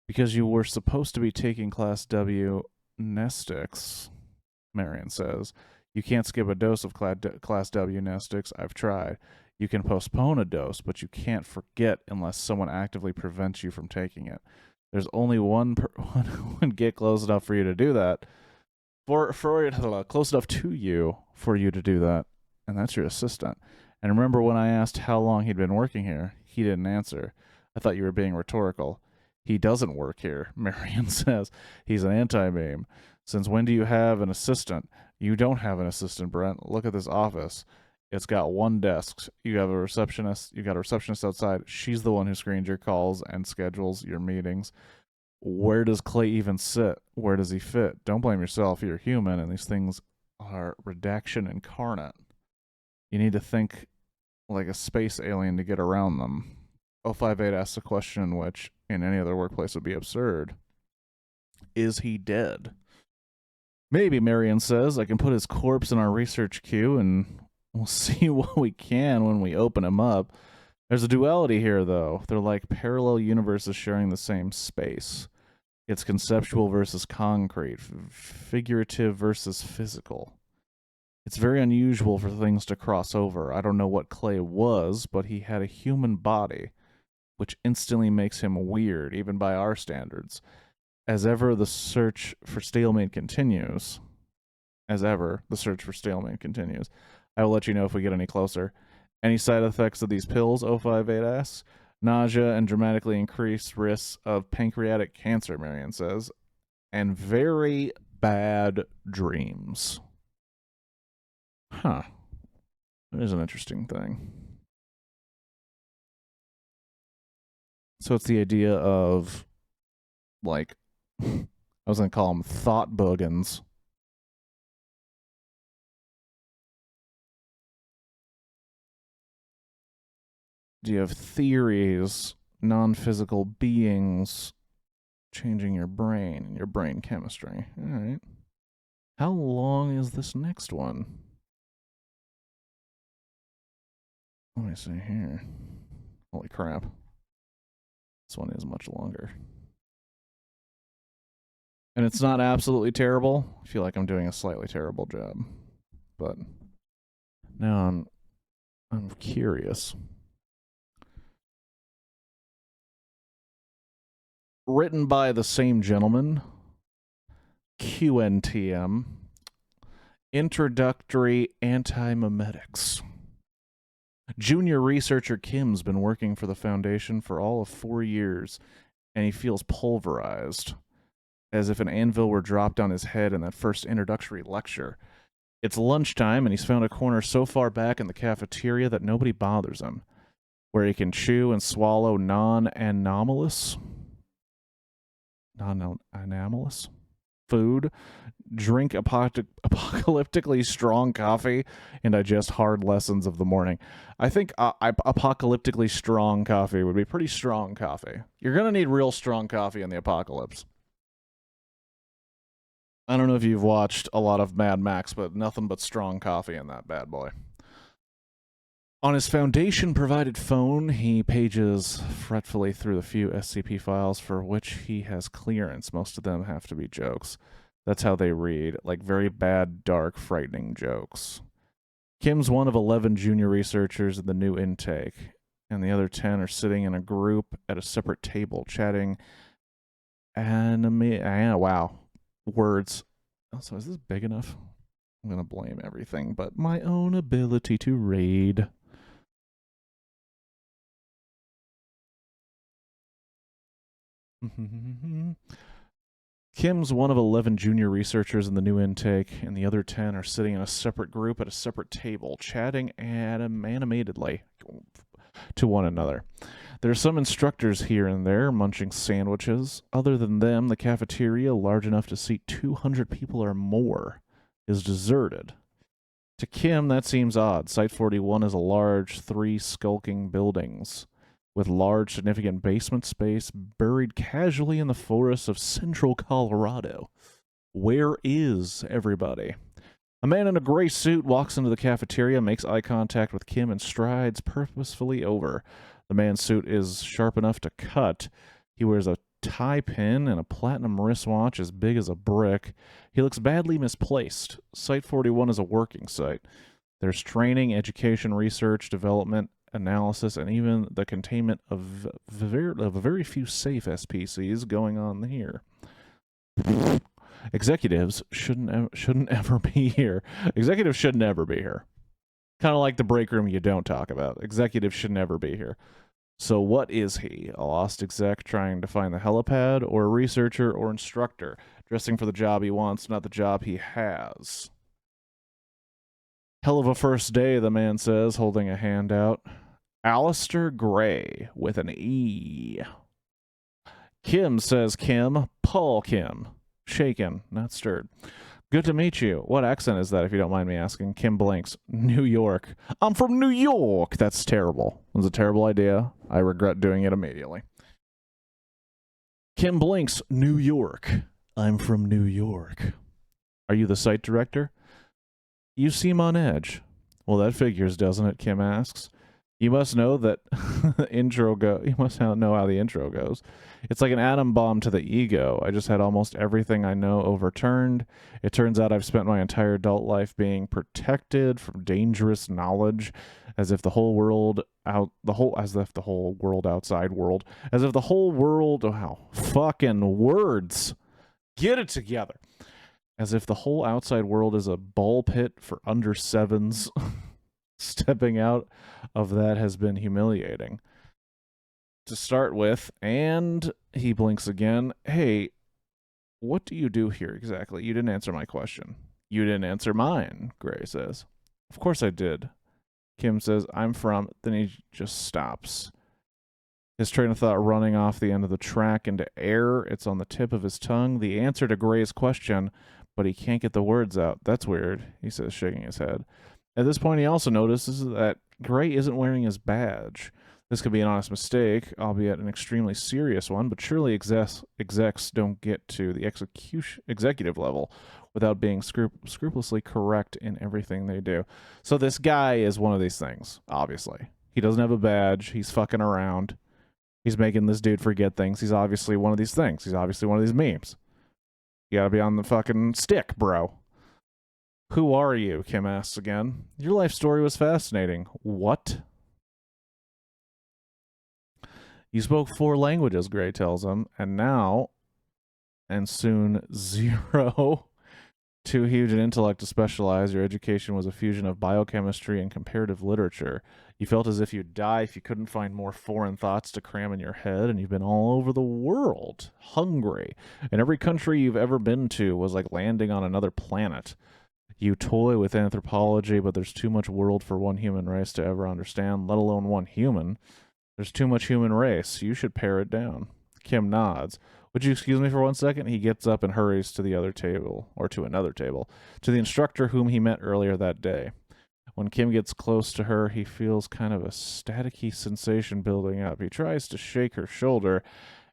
Because you were supposed to be taking Class W Nestics, Marion says. You can't skip a dose of Class W Nestics. I've tried. You can postpone a dose, but you can't forget unless someone actively prevents you from taking it. There's only one get close enough for you to do that. Close enough to you for you to do that, and that's your assistant. And remember when I asked how long he'd been working here, he didn't answer. I thought you were being rhetorical. He doesn't work here, Marion says. He's an anti-meme. Since when do you have an assistant? You don't have an assistant, Brent. Look at this office. It's got one desk. You have a receptionist. You got a receptionist outside. She's the one who screens your calls and schedules your meetings. Where does Clay even sit? Where does he fit? Don't blame yourself. You're human, and these things are redaction incarnate. You need to think like a space alien to get around them. 058 asks a question which, in any other workplace, would be absurd. Is he dead? Maybe, Marion says. I can put his corpse in our research queue, and we'll see what we can when we open him up. There's a duality here, though. They're like parallel universes sharing the same space. It's conceptual versus concrete, figurative versus physical. It's very unusual for things to cross over. I don't know what Clay was, but he had a human body, which instantly makes him weird, even by our standards. As ever, the search for stalemate continues. I will let you know if we get any closer. Any side effects of these pills, 058 asks? Nausea and dramatically increased risks of pancreatic cancer, Marion says. And very bad dreams. Huh. That is an interesting thing. So it's the idea of, like, I was going to call them thought boogans. Do you have theories, non-physical beings changing your brain and your brain chemistry? All right. How long is this next one? Let me see here. Holy crap. This one is much longer. And it's not absolutely terrible. I feel like I'm doing a slightly terrible job. But now I'm curious. Written by the same gentleman. QNTM. Introductory Antimemetics. Junior researcher Kim's been working for the Foundation for all of 4 years, and he feels pulverized, as if an anvil were dropped on his head in that first introductory lecture. It's lunchtime, and he's found a corner so far back in the cafeteria that nobody bothers him, where he can chew and swallow non-anomalous food, drink apocalyptically strong coffee, and digest hard lessons of the morning. I think apocalyptically strong coffee would be pretty strong coffee. You're going to need real strong coffee in the apocalypse. I don't know if you've watched a lot of Mad Max, but nothing but strong coffee in that bad boy. On his Foundation-provided phone, he pages fretfully through the few SCP files for which he has clearance. Most of them have to be jokes. That's how they read, like very bad, dark, frightening jokes. Kim's one of 11 junior researchers in the new intake, and the other 10 are sitting in a group at a separate table, chatting wow. Words. Also, is this big enough? I'm going to blame everything but my own ability to read. Kim's one of 11 junior researchers in the new intake, and the other 10 are sitting in a separate group at a separate table, chatting animatedly to one another. There are some instructors here and there munching sandwiches. Other than them, the cafeteria, large enough to seat 200 people or more, is deserted. To Kim, that seems odd. Site 41 is a large, 3 skulking buildings with large, significant basement space buried casually in the forests of central Colorado. Where is everybody? A man in a gray suit walks into the cafeteria, makes eye contact with Kim, and strides purposefully over. The man's suit is sharp enough to cut. He wears a tie pin and a platinum wristwatch as big as a brick. He looks badly misplaced. Site 41 is a working site. There's training, education, research, development, analysis, and even the containment of a very few safe SPCs going on here. Executives shouldn't ever be here. Executives should never be here. Kind of like the break room you don't talk about. Executives should never be here. So what is he? A lost exec trying to find the helipad, or a researcher or instructor dressing for the job he wants, not the job he has? Hell of a first day, the man says, holding a hand out. Alistair Gray with an E. Kim, says Kim. Paul Kim. Shaken, not stirred. Good to meet you. What accent is that, if you don't mind me asking? Kim blinks. New York. I'm from New York. That's terrible. It was a terrible idea. I regret doing it immediately. Kim blinks. New York. I'm from New York. Are you the site director? You seem on edge. Well, that figures, doesn't it? Kim asks. You must know that you must know how the intro goes. It's like an atom bomb to the ego. I just had almost everything I know overturned. It turns out I've spent my entire adult life being protected from dangerous knowledge, as if the whole world outside world, wow, fucking words. Get it together. As if the whole outside world is a ball pit for under sevens. Stepping out of that has been humiliating. To start with, and he blinks again. Hey, what do you do here exactly? You didn't answer my question. You didn't answer mine, Gray says. Of course I did. Kim says, I'm from... Then he just stops. His train of thought running off the end of the track into air. It's on the tip of his tongue. The answer to Gray's question, but he can't get the words out. That's weird, he says, shaking his head. At this point, he also notices that Gray isn't wearing his badge. This could be an honest mistake, albeit an extremely serious one, but surely execs don't get to the executive level without being scrupulously correct in everything they do. So this guy is one of these things, obviously. He doesn't have a badge. He's fucking around. He's making this dude forget things. He's obviously one of these things. He's obviously one of these memes. You gotta be on the fucking stick, bro. Who are you? Kim asks again. Your life story was fascinating. What? You spoke 4 languages, Gray tells him, and now, and soon 0. Too huge an intellect to specialize. Your education was a fusion of biochemistry and comparative literature. You felt as if you'd die if you couldn't find more foreign thoughts to cram in your head, and you've been all over the world, hungry. And every country you've ever been to was like landing on another planet. You toy with anthropology, but there's too much world for one human race to ever understand, let alone one human. There's too much human race. You should pare it down. Kim nods. Would you excuse me for 1 second? He gets up and hurries to the other table, or to another table, to the instructor whom he met earlier that day. When Kim gets close to her, he feels kind of a staticky sensation building up. He tries to shake her shoulder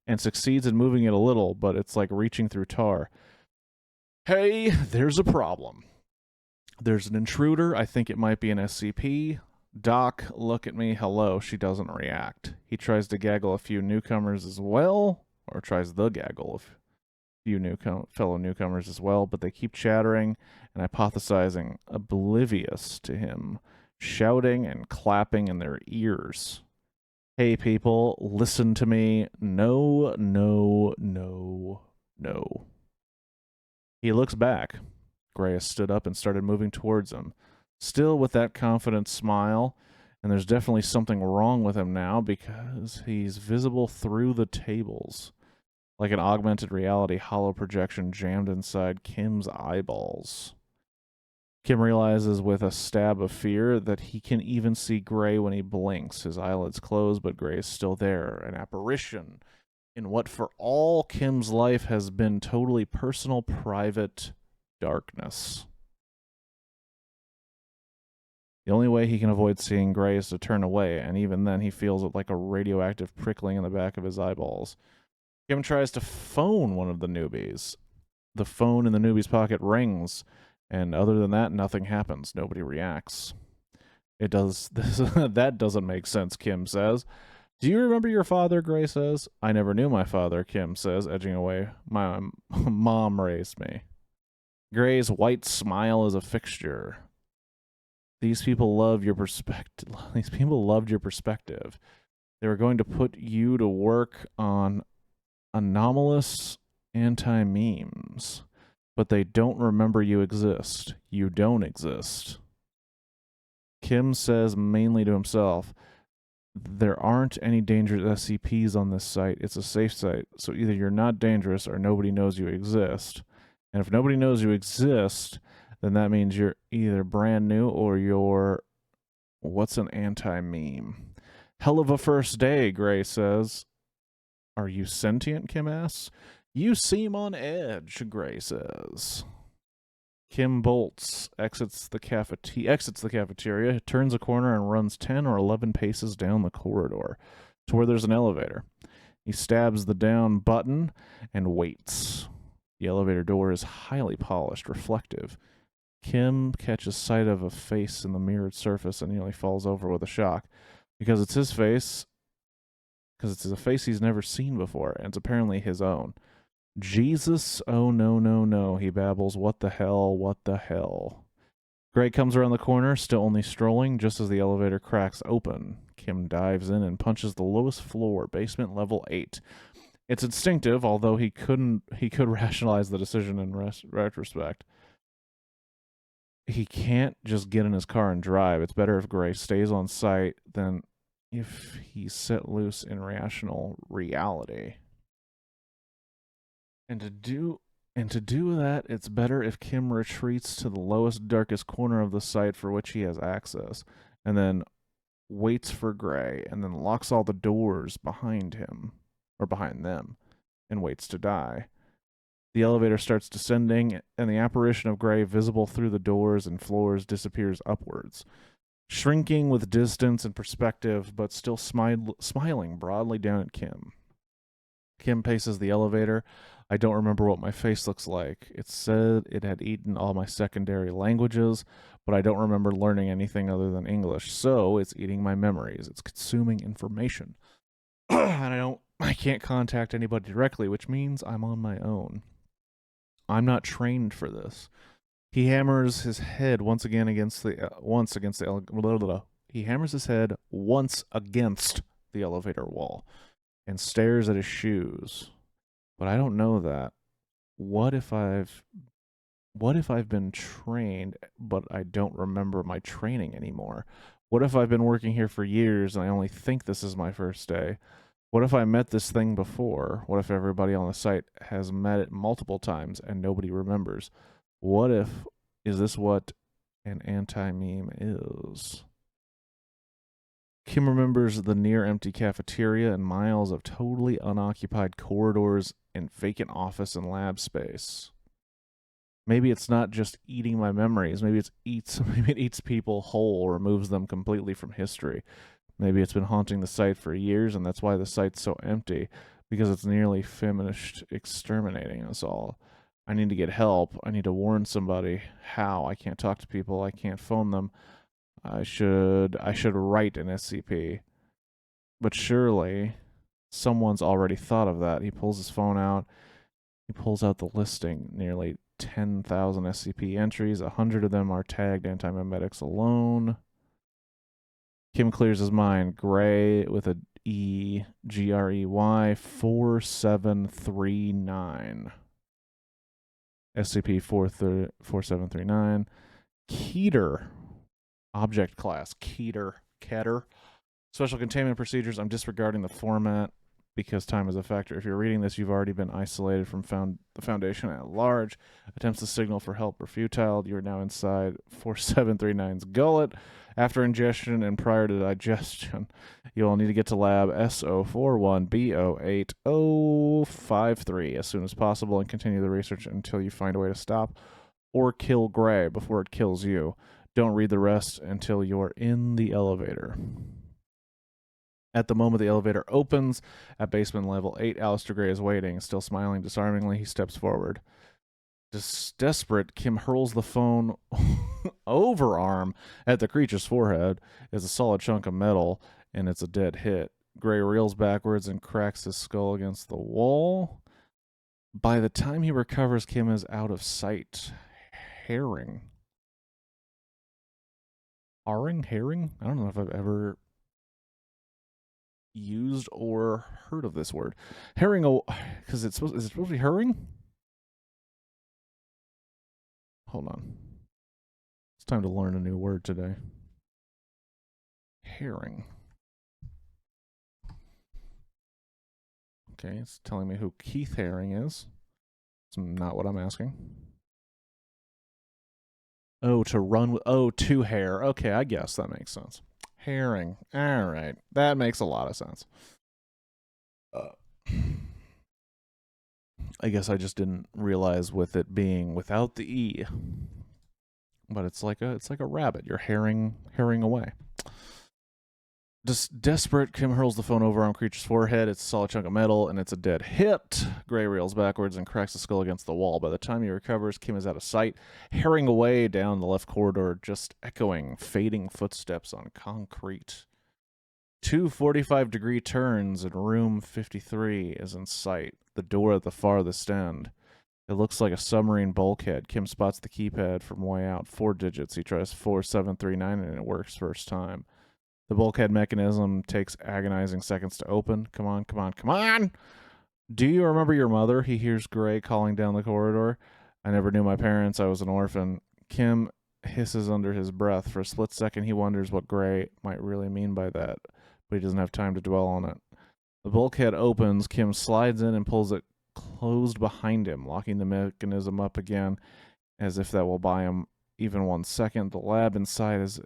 and succeeds in moving it a little, but it's like reaching through tar. Hey, there's a problem. There's an intruder. I think it might be an SCP. Doc, look at me. Hello. She doesn't react. He tries to gaggle a few newcomers as well, or tries the gaggle of few fellow newcomers as well, but they keep chattering and hypothesizing, oblivious to him, shouting and clapping in their ears. Hey, people, listen to me. No, no, no, no. He looks back. Gray has stood up and started moving towards him, still with that confident smile, and there's definitely something wrong with him now because he's visible through the tables, like an augmented reality hollow projection jammed inside Kim's eyeballs. Kim realizes with a stab of fear that he can even see Gray when he blinks. His eyelids close, but Gray is still there, an apparition in what for all Kim's life has been totally personal, private darkness. The only way he can avoid seeing Gray is to turn away, and even then he feels it like a radioactive prickling in the back of his eyeballs. Kim tries to phone one of the newbies. The phone in the newbie's pocket rings, and other than that, nothing happens. Nobody reacts. It does this. That doesn't make sense, Kim says. Do you remember your father? Gray says. I never knew my father, Kim says, edging away. My mom raised me. Gray's white smile is a fixture. These people love your perspective. These people loved your perspective. They were going to put you to work on anomalous anti-memes, but they don't remember you exist. You don't exist. Kim says mainly to himself, there aren't any dangerous SCPs on this site. It's a safe site, so either you're not dangerous or nobody knows you exist. And if nobody knows you exist, then that means you're either brand new or you're... What's an anti-meme? Hell of a first day, Gray says. Are you sentient? Kim asks. You seem on edge, Gray says. Kim bolts, exits the cafeteria, turns a corner, and runs 10 or 11 paces down the corridor to where there's an elevator. He stabs the down button and waits. The elevator door is highly polished, reflective. Kim catches sight of a face in the mirrored surface and nearly falls over with a shock. Because it's his face, because it's a face he's never seen before, and it's apparently his own. Jesus, oh no, no, no, he babbles. What the hell, what the hell? Gray comes around the corner, still only strolling, just as the elevator cracks open. Kim dives in and punches the lowest floor, basement level 8. It's instinctive, although he could rationalize the decision in retrospect. He can't just get in his car and drive. It's better if Gray stays on site than if he's set loose in rational reality. And to do that, it's better if Kim retreats to the lowest, darkest corner of the site for which he has access, and then waits for Gray, and then locks all the doors behind him, or behind them, and waits to die. The elevator starts descending, and the apparition of Gray, visible through the doors and floors, disappears upwards, shrinking with distance and perspective, but still smiling broadly down at Kim. Kim paces the elevator. I don't remember what my face looks like. It said it had eaten all my secondary languages, but I don't remember learning anything other than English. So it's eating my memories. It's consuming information. And I can't contact anybody directly, which means I'm on my own. I'm not trained for this. He hammers his head once against the elevator wall and stares at his shoes. But I don't know that. What if I've been trained, but I don't remember my training anymore? What if I've been working here for years and I only think this is my first day? What if I met this thing before? What if everybody on the site has met it multiple times and nobody remembers? Is this what an anti-meme is? Kim remembers the near-empty cafeteria and miles of totally unoccupied corridors and vacant office and lab space. Maybe it's not just eating my memories. Maybe it eats people whole, removes them completely from history. Maybe it's been haunting the site for years, and that's why the site's so empty, because it's nearly finished exterminating us all. I need to get help. I need to warn somebody. How? I can't talk to people. I can't phone them. I should write an SCP. But surely someone's already thought of that. He pulls his phone out. He pulls out the listing. Nearly 10,000 SCP entries. 100 of them are tagged antimemetics alone. Kim clears his mind. Gray with a E, Grey, 4739. SCP 4739. Keter. Object class, Keter. Special containment procedures. I'm disregarding the format because time is a factor. If you're reading this, you've already been isolated from the Foundation at large. Attempts to signal for help are futile. You are now inside 4739's gullet. After ingestion and prior to digestion, you will need to get to lab SO41BO8053 as soon as possible and continue the research until you find a way to stop or kill Gray before it kills you. Don't read the rest until you're in the elevator. At the moment the elevator opens, at basement level 8, Alistair Gray is waiting. Still smiling disarmingly, he steps forward. Desperate, Kim hurls the phone overarm at the creature's forehead. It's a solid chunk of metal, and it's a dead hit. Gray reels backwards and cracks his skull against the wall. By the time he recovers, Kim is out of sight. Herring? Herring? I don't know if I've ever used or heard of this word. Herring, because is it supposed to be herring? Hold on. It's time to learn a new word today. Herring. Okay, it's telling me who Keith Haring is. It's not what I'm asking. Oh, to run with... Oh, to hair. Okay, I guess that makes sense. Herring. All right. That makes a lot of sense. I guess I just didn't realize with it being without the E. But it's like a rabbit. You're herring away. Just desperate, Kim hurls the phone over on creature's forehead. It's a solid chunk of metal, and it's a dead hit. Gray reels backwards and cracks the skull against the wall. By the time he recovers, Kim is out of sight, herring away down the left corridor, just echoing fading footsteps on concrete. 2 45-degree turns, and room 53 is in sight, the door at the farthest end. It looks like a submarine bulkhead. Kim spots the keypad from way out. 4 digits. He tries 4739, and it works first time. The bulkhead mechanism takes agonizing seconds to open. Come on, come on, come on! Do you remember your mother? He hears Gray calling down the corridor. I never knew my parents. I was an orphan. Kim hisses under his breath. For a split second, he wonders what Gray might really mean by that, but he doesn't have time to dwell on it. The bulkhead opens. Kim slides in and pulls it closed behind him, locking the mechanism up again as if that will buy him even 1 second. The lab inside is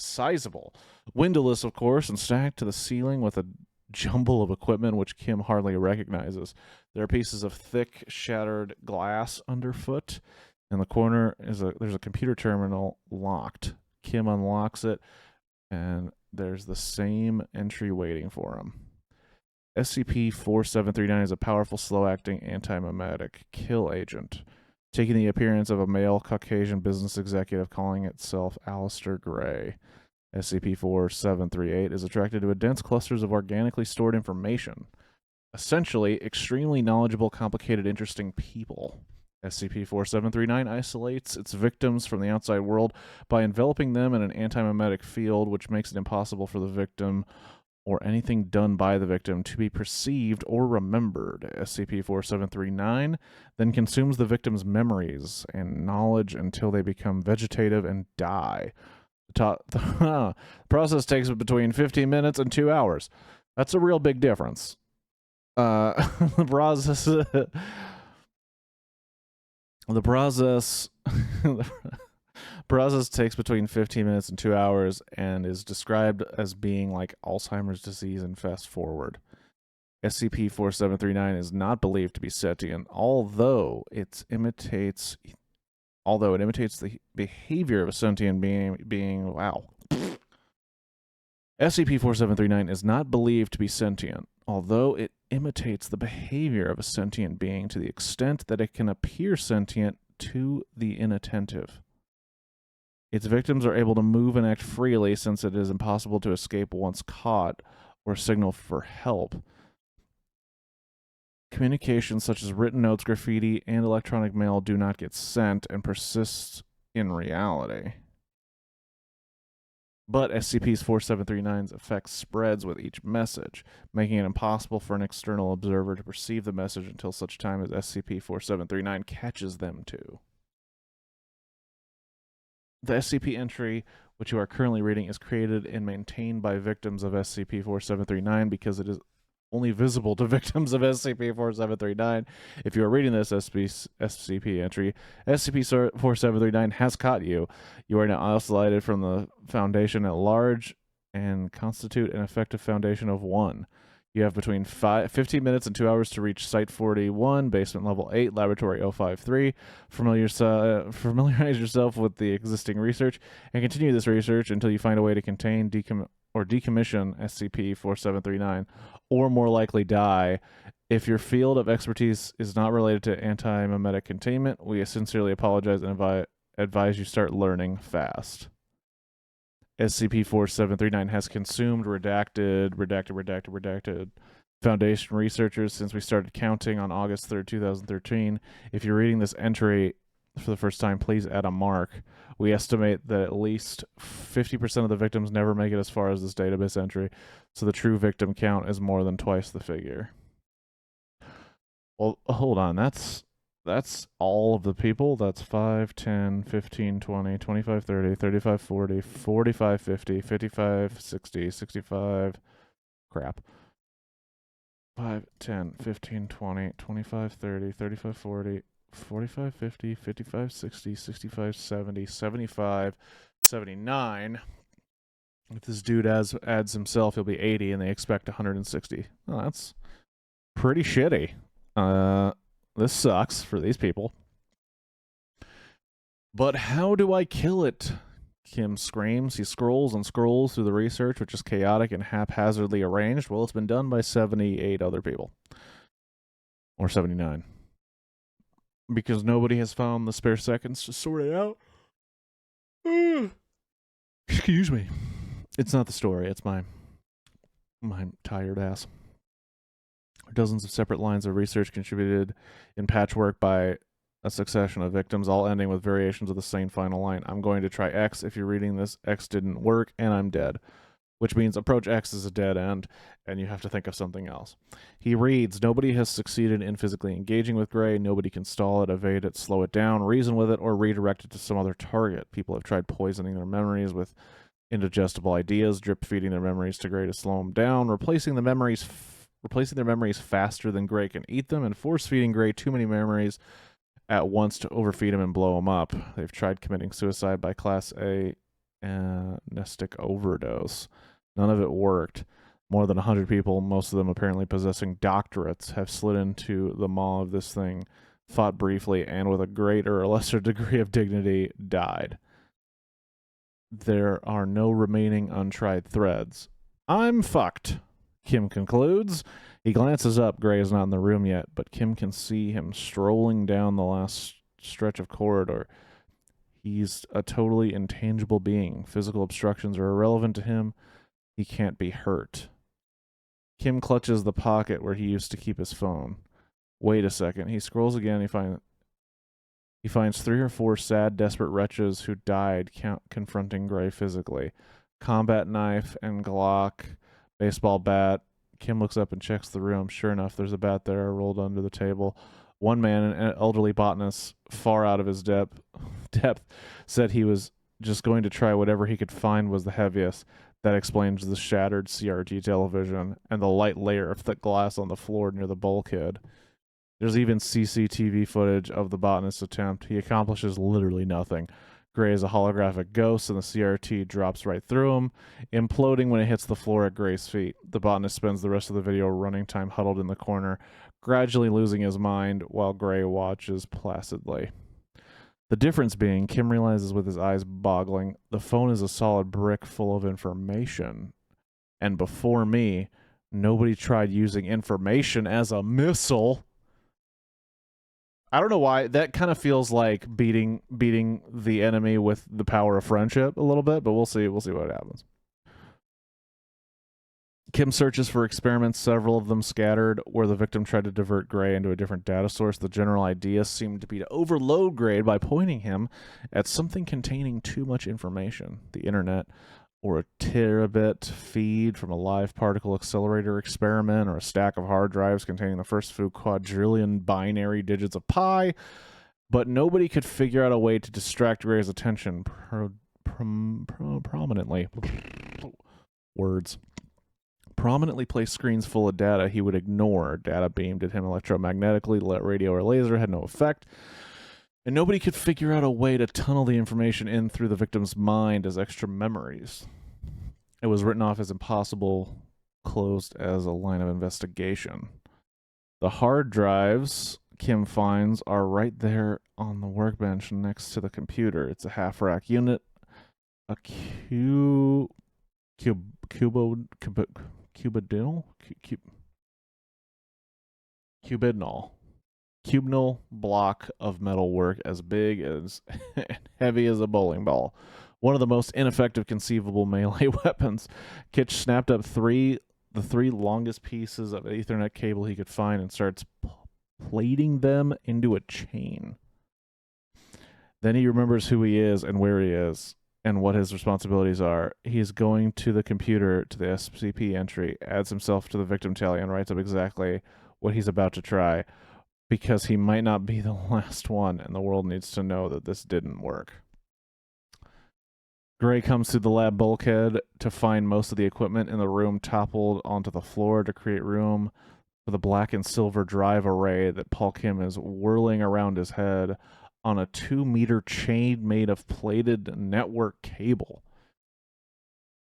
sizable. Windowless, of course, and stacked to the ceiling with a jumble of equipment which Kim hardly recognizes. There are pieces of thick, shattered glass underfoot. In the corner there's a computer terminal locked. Kim unlocks it, and there's the same entry waiting for him. SCP-4739 is a powerful, slow-acting anti-memetic kill agent, taking the appearance of a male Caucasian business executive calling itself Alistair Gray. SCP-4738 is attracted to dense clusters of organically stored information. Essentially, extremely knowledgeable, complicated, interesting people. SCP-4739 isolates its victims from the outside world by enveloping them in an anti-memetic field, which makes it impossible for the victim or anything done by the victim to be perceived or remembered. SCP-4739 then consumes the victim's memories and knowledge until they become vegetative and die. The process takes between 15 minutes and 2 hours. That's a real big difference. The process takes between 15 minutes and 2 hours and is described as being like Alzheimer's disease and fast forward. SCP-4739 is not believed to be sentient, although it imitates the behavior of a sentient being. Wow. SCP-4739 is not believed to be sentient, although it imitates the behavior of a sentient being to the extent that it can appear sentient to the inattentive. Its victims are able to move and act freely since it is impossible to escape once caught or signal for help. Communications such as written notes, graffiti, and electronic mail do not get sent and persist in reality. But SCP-4739's effect spreads with each message, making it impossible for an external observer to perceive the message until such time as SCP-4739 catches them too. The SCP entry, which you are currently reading, is created and maintained by victims of SCP-4739 because it is only visible to victims of SCP-4739. If you are reading this SCP entry, SCP-4739 has caught you. You are now isolated from the Foundation at large and constitute an effective Foundation of 1. You have between 15 minutes and 2 hours to reach Site 41, Basement Level 8, Laboratory 053. Familiarize yourself with the existing research and continue this research until you find a way to contain, decommission SCP-4739, or more likely die. If your field of expertise is not related to anti-memetic containment, we sincerely apologize and advise you start learning fast. SCP-4739 has consumed redacted Foundation researchers since we started counting on August 3rd, 2013. If you're reading this entry for the first time, please add a mark. We estimate that at least 50% of the victims never make it as far as this database entry, so the true victim count is more than twice the figure. Well, hold on, that's all of the people. That's 5, 10, 15, 20, 25, 30, 35, 40, 45, 50, 55, 60, 65. Crap. 5, 10, 15, 20, 25, 30, 35, 40, 45, 50, 55, 60, 65, 70, 75, 79. If this dude adds himself, he'll be 80, and they expect 160. Oh, that's pretty shitty. This sucks for these people. But how do I kill it? Kim screams. He scrolls and scrolls through the research, which is chaotic and haphazardly arranged. Well, it's been done by 78 other people. Or 79. Because nobody has found the spare seconds to sort it out. Excuse me. It's not the story. It's my tired ass. Dozens of separate lines of research contributed in patchwork by a succession of victims, all ending with variations of the same final line. I'm going to try X. If you're reading this, X didn't work, and I'm dead. Which means approach X is a dead end, and you have to think of something else. He reads, nobody has succeeded in physically engaging with Gray. Nobody can stall it, evade it, slow it down, reason with it, or redirect it to some other target. People have tried poisoning their memories with indigestible ideas, drip feeding their memories to Gray to slow them down, replacing their memories faster than Gray can eat them, and force-feeding Gray too many memories at once to overfeed him and blow him up. They've tried committing suicide by Class A anesthetic overdose. None of it worked. More than 100 people, most of them apparently possessing doctorates, have slid into the maw of this thing, fought briefly, and with a greater or lesser degree of dignity, died. There are no remaining untried threads. I'm fucked, Kim concludes. He glances up. Gray is not in the room yet, but Kim can see him strolling down the last stretch of corridor. He's a totally intangible being. Physical obstructions are irrelevant to him. He can't be hurt. Kim clutches the pocket where he used to keep his phone. Wait a second. He scrolls again. He finds 3 or 4 sad, desperate wretches who died confronting Gray physically. Combat knife and Glock, baseball bat. Kim looks up and checks the room. Sure enough, there's a bat there rolled under the table. One man, an elderly botanist, far out of his depth, said he was just going to try whatever he could find was the heaviest. That explains the shattered CRT television and the light layer of thick glass on the floor near the bulkhead. There's even CCTV footage of the botanist's attempt. He accomplishes literally nothing. Gray is a holographic ghost, and the CRT drops right through him, imploding when it hits the floor at Gray's feet. The botanist spends the rest of the video running time huddled in the corner, gradually losing his mind while Gray watches placidly. The difference being, Kim realizes with his eyes boggling, the phone is a solid brick full of information. And before me, nobody tried using information as a missile. I don't know why. That kind of feels like beating the enemy with the power of friendship a little bit, but we'll see. We'll see what happens. Kim searches for experiments, several of them scattered, where the victim tried to divert Gray into a different data source. The general idea seemed to be to overload Gray by pointing him at something containing too much information. The internet, or a terabit feed from a live particle accelerator experiment, or a stack of hard drives containing the first few quadrillion binary digits of pi. But nobody could figure out a way to distract Gray's attention prominently. Words. Prominently placed screens full of data he would ignore. Data beamed at him electromagnetically, radio or laser had no effect. And nobody could figure out a way to tunnel the information in through the victim's mind as extra memories. It was written off as impossible closed as a line of investigation. The hard drives Kim finds are right there on the workbench next to the computer. It's a half-rack unit, a cubinal block of metalwork as big as and heavy as a bowling ball. One of the most ineffective conceivable melee weapons. Kitch snapped up the three longest pieces of Ethernet cable he could find and starts plating them into a chain. Then he remembers who he is and where he is and what his responsibilities are. He is going to the computer to the SCP entry, adds himself to the victim tally, and writes up exactly what he's about to try, because he might not be the last one, and the world needs to know that this didn't work. Gray comes through the lab bulkhead to find most of the equipment in the room toppled onto the floor to create room for the black and silver drive array that Paul Kim is whirling around his head on a 2-meter chain made of plated network cable.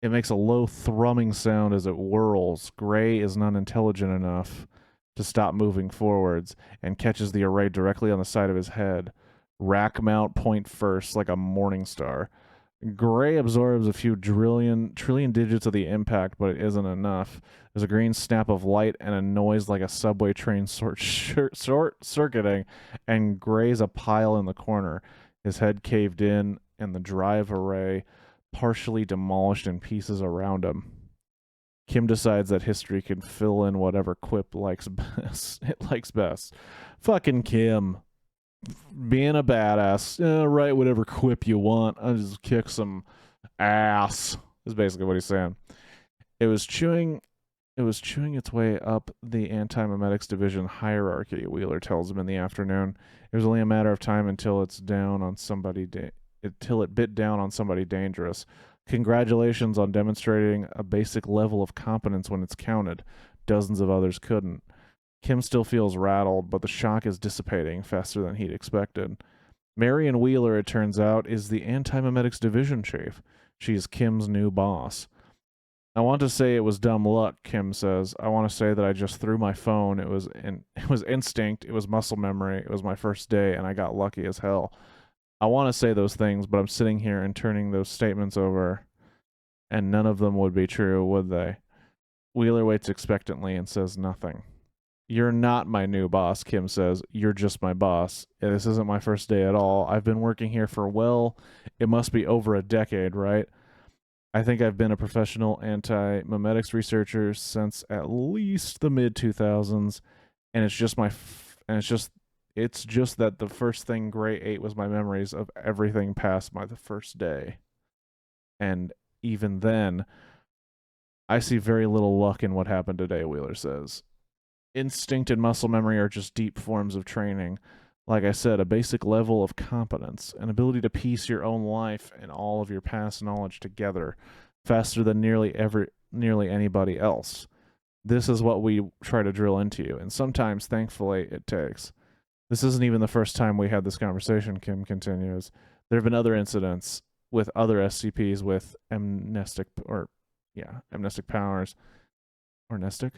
It makes a low thrumming sound as it whirls. Gray is not intelligent enough to stop moving forwards and catches the array directly on the side of his head. Rack mount point first, like a morning star. Gray absorbs a few trillion digits of the impact, but it isn't enough. There's a green snap of light and a noise like a subway train short-circuiting, and Gray's a pile in the corner. His head caved in, and the drive array partially demolished in pieces around him. Kim decides that history can fill in whatever quip likes best. It likes best. Fucking Kim. Being a badass. Write whatever quip you want. I'll just kick some ass, is basically what he's saying. It was chewing its way up the anti-memetics division hierarchy, Wheeler tells him in the afternoon. It was only a matter of time until it bit down on somebody dangerous. Congratulations on demonstrating a basic level of competence when it's counted. Dozens of others couldn't. Kim still feels rattled, but the shock is dissipating faster than he'd expected. Marion Wheeler, it turns out, is the anti-memetics division chief. She is Kim's new boss. I want to say it was dumb luck, Kim says. I want to say that I just threw my phone. It was instinct. It was muscle memory. It was my first day, and I got lucky as hell. I want to say those things, but I'm sitting here and turning those statements over, and none of them would be true, would they? Wheeler waits expectantly and says nothing. You're not my new boss, Kim says. You're just my boss. This isn't my first day at all. I've been working here for, it must be over a decade, right? I think I've been a professional anti-memetics researcher since at least the mid-2000s, and it's just that the first thing Gray ate was my memories of everything past the first day. And even then, I see very little luck in what happened today, Wheeler says. Instinct and muscle memory are just deep forms of training. Like I said, a basic level of competence, an ability to piece your own life and all of your past knowledge together faster than nearly anybody else. This is what we try to drill into you, and sometimes, thankfully, it takes. This isn't even the first time we had this conversation, Kim continues. There have been other incidents with other SCPs with amnestic powers. Or nestic?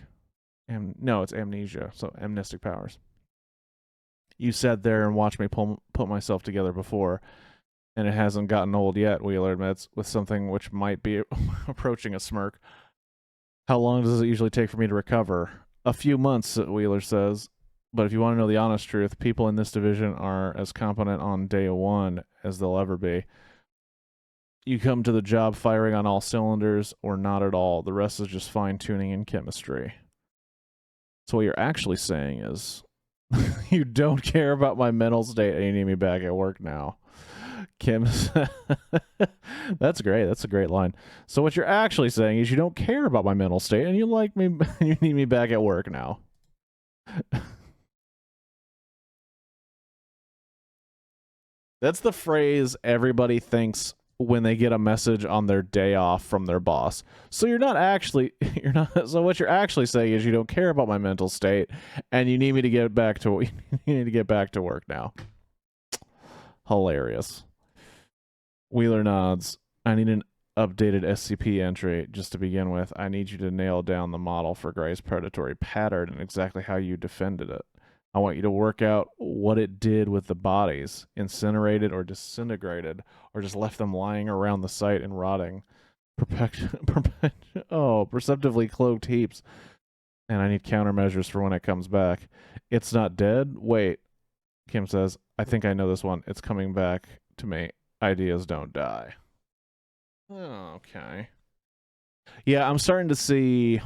No, it's amnesia, so amnestic powers. You sat there and watched me put myself together before, and it hasn't gotten old yet, Wheeler admits, with something which might be approaching a smirk. How long does it usually take for me to recover? A few months, Wheeler says. But if you want to know the honest truth, people in this division are as competent on day one as they'll ever be. You come to the job firing on all cylinders, or not at all. The rest is just fine-tuning and chemistry. So what you're actually saying is, you don't care about my mental state and you need me back at work now. Kim That's great. That's a great line. So what you're actually saying is you don't care about my mental state and you like me you need me back at work now. That's the phrase everybody thinks when they get a message on their day off from their boss. So so what you're actually saying is you don't care about my mental state and you need me to get back to work now. Hilarious. Wheeler nods. I need updated SCP entry. Just to begin with, I need you to nail down the model for Gray's predatory pattern and exactly how you defended it. I want you to work out what it did with the bodies, incinerated or disintegrated, or just left them lying around the site and rotting. Perceptively cloaked heaps. And I need countermeasures for when it comes back. It's not dead? Wait. Kim says, I think I know this one. It's coming back to me. Ideas don't die. Oh, okay. Yeah, I'm starting to see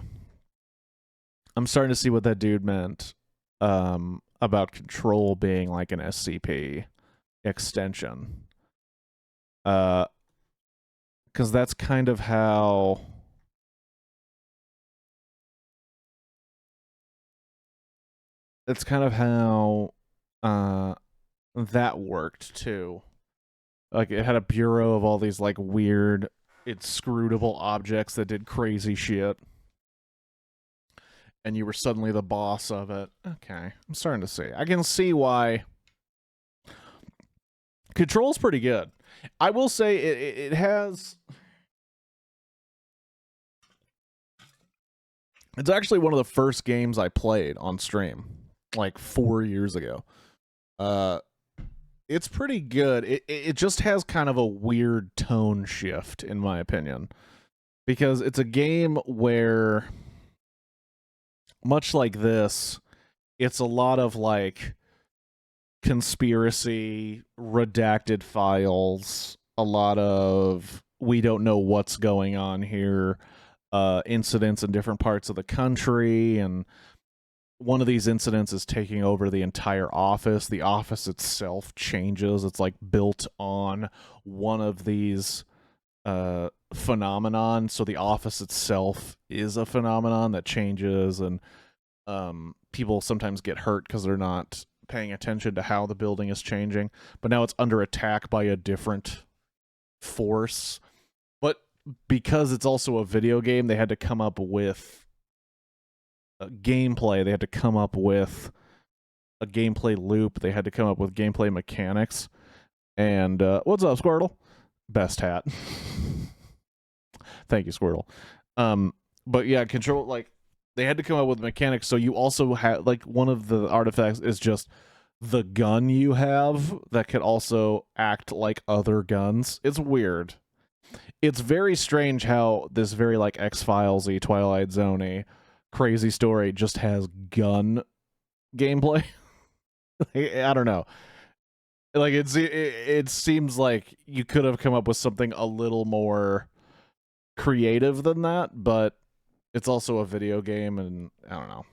what that dude meant about control being like an SCP extension. Because that's kind of how that worked too. Like, it had a bureau of all these like weird inscrutable objects that did crazy shit, and you were suddenly the boss of it. Okay, I'm starting to see. I can see why. Control's pretty good. I will say it has... It's actually one of the first games I played on stream, like 4 years ago. It's pretty good. It just has kind of a weird tone shift, in my opinion, because it's a game where, much like this, it's a lot of like conspiracy, redacted files, a lot of we don't know what's going on here, incidents in different parts of the country, and one of these incidents is taking over the entire office. The office itself changes. It's like built on one of these phenomenon, so the office itself is a phenomenon that changes, and people sometimes get hurt because they're not paying attention to how the building is changing, but now it's under attack by a different force. But because it's also a video game, they had to come up with gameplay. They had to come up with a gameplay loop. They had to come up with gameplay mechanics. And what's up, Squirtle? Best hat. Thank you, Squirtle. But yeah, Control, like, they had to come up with mechanics, so you also have, like, one of the artifacts is just the gun you have that could also act like other guns. It's weird. It's very strange how this very, like, X-Files-y, Twilight Zone-y crazy story just has gun gameplay. I don't know. Like, it seems like you could have come up with something a little more creative than that, but it's also a video game, and I don't know.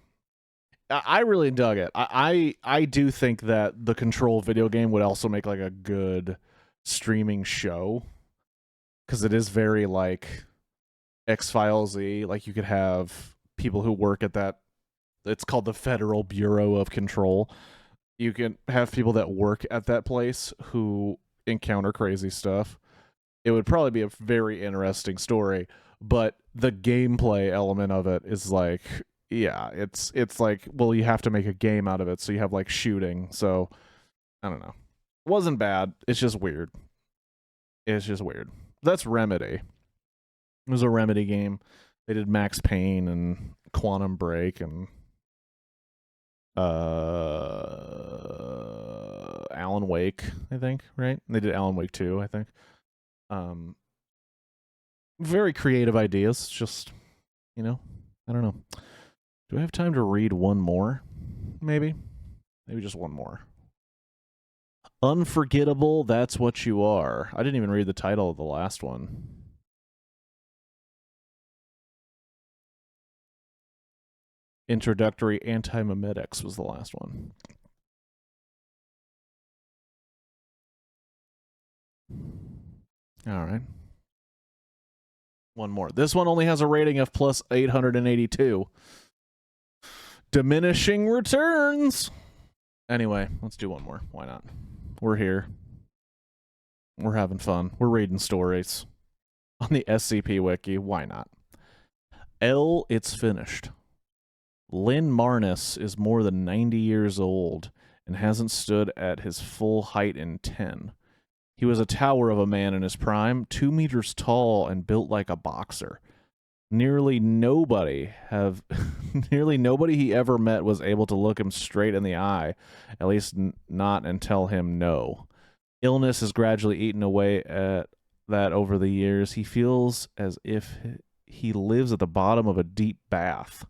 I really dug it. I do think that the Control video game would also make like a good streaming show, because it is very like X-Files-y. Like, you could have people who work at that. It's called the Federal Bureau of Control. You can have people that work at that place who encounter crazy stuff. It would probably be a very interesting story, but the gameplay element of it is like, yeah, it's like, well, you have to make a game out of it, so you have like shooting. So I don't know. It wasn't bad. It's just weird. It's just weird. That's Remedy. It was a Remedy game. They did Max Payne and Quantum Break and Alan Wake, I think, right? They did Alan Wake 2, I think. Very creative ideas. Just, you know, I don't know. Do I have time to read one more? Maybe just one more. Unforgettable, That's What You Are. I didn't even read the title of the last one. Introductory Antimemetics was the last one. All right. One more. This one only has a rating of plus 882. Diminishing returns. Anyway, let's do one more. Why not? We're here. We're having fun. We're reading stories on the SCP Wiki. Why not? It's finished. Lynn Marnus is more than 90 years old and hasn't stood at his full height in 10. He was a tower of a man in his prime, 2 meters tall and built like a boxer. Nearly nobody have nearly nobody he ever met was able to look him straight in the eye, at least not and tell him no. Illness has gradually eaten away at that over the years. He feels as if he lives at the bottom of a deep bath.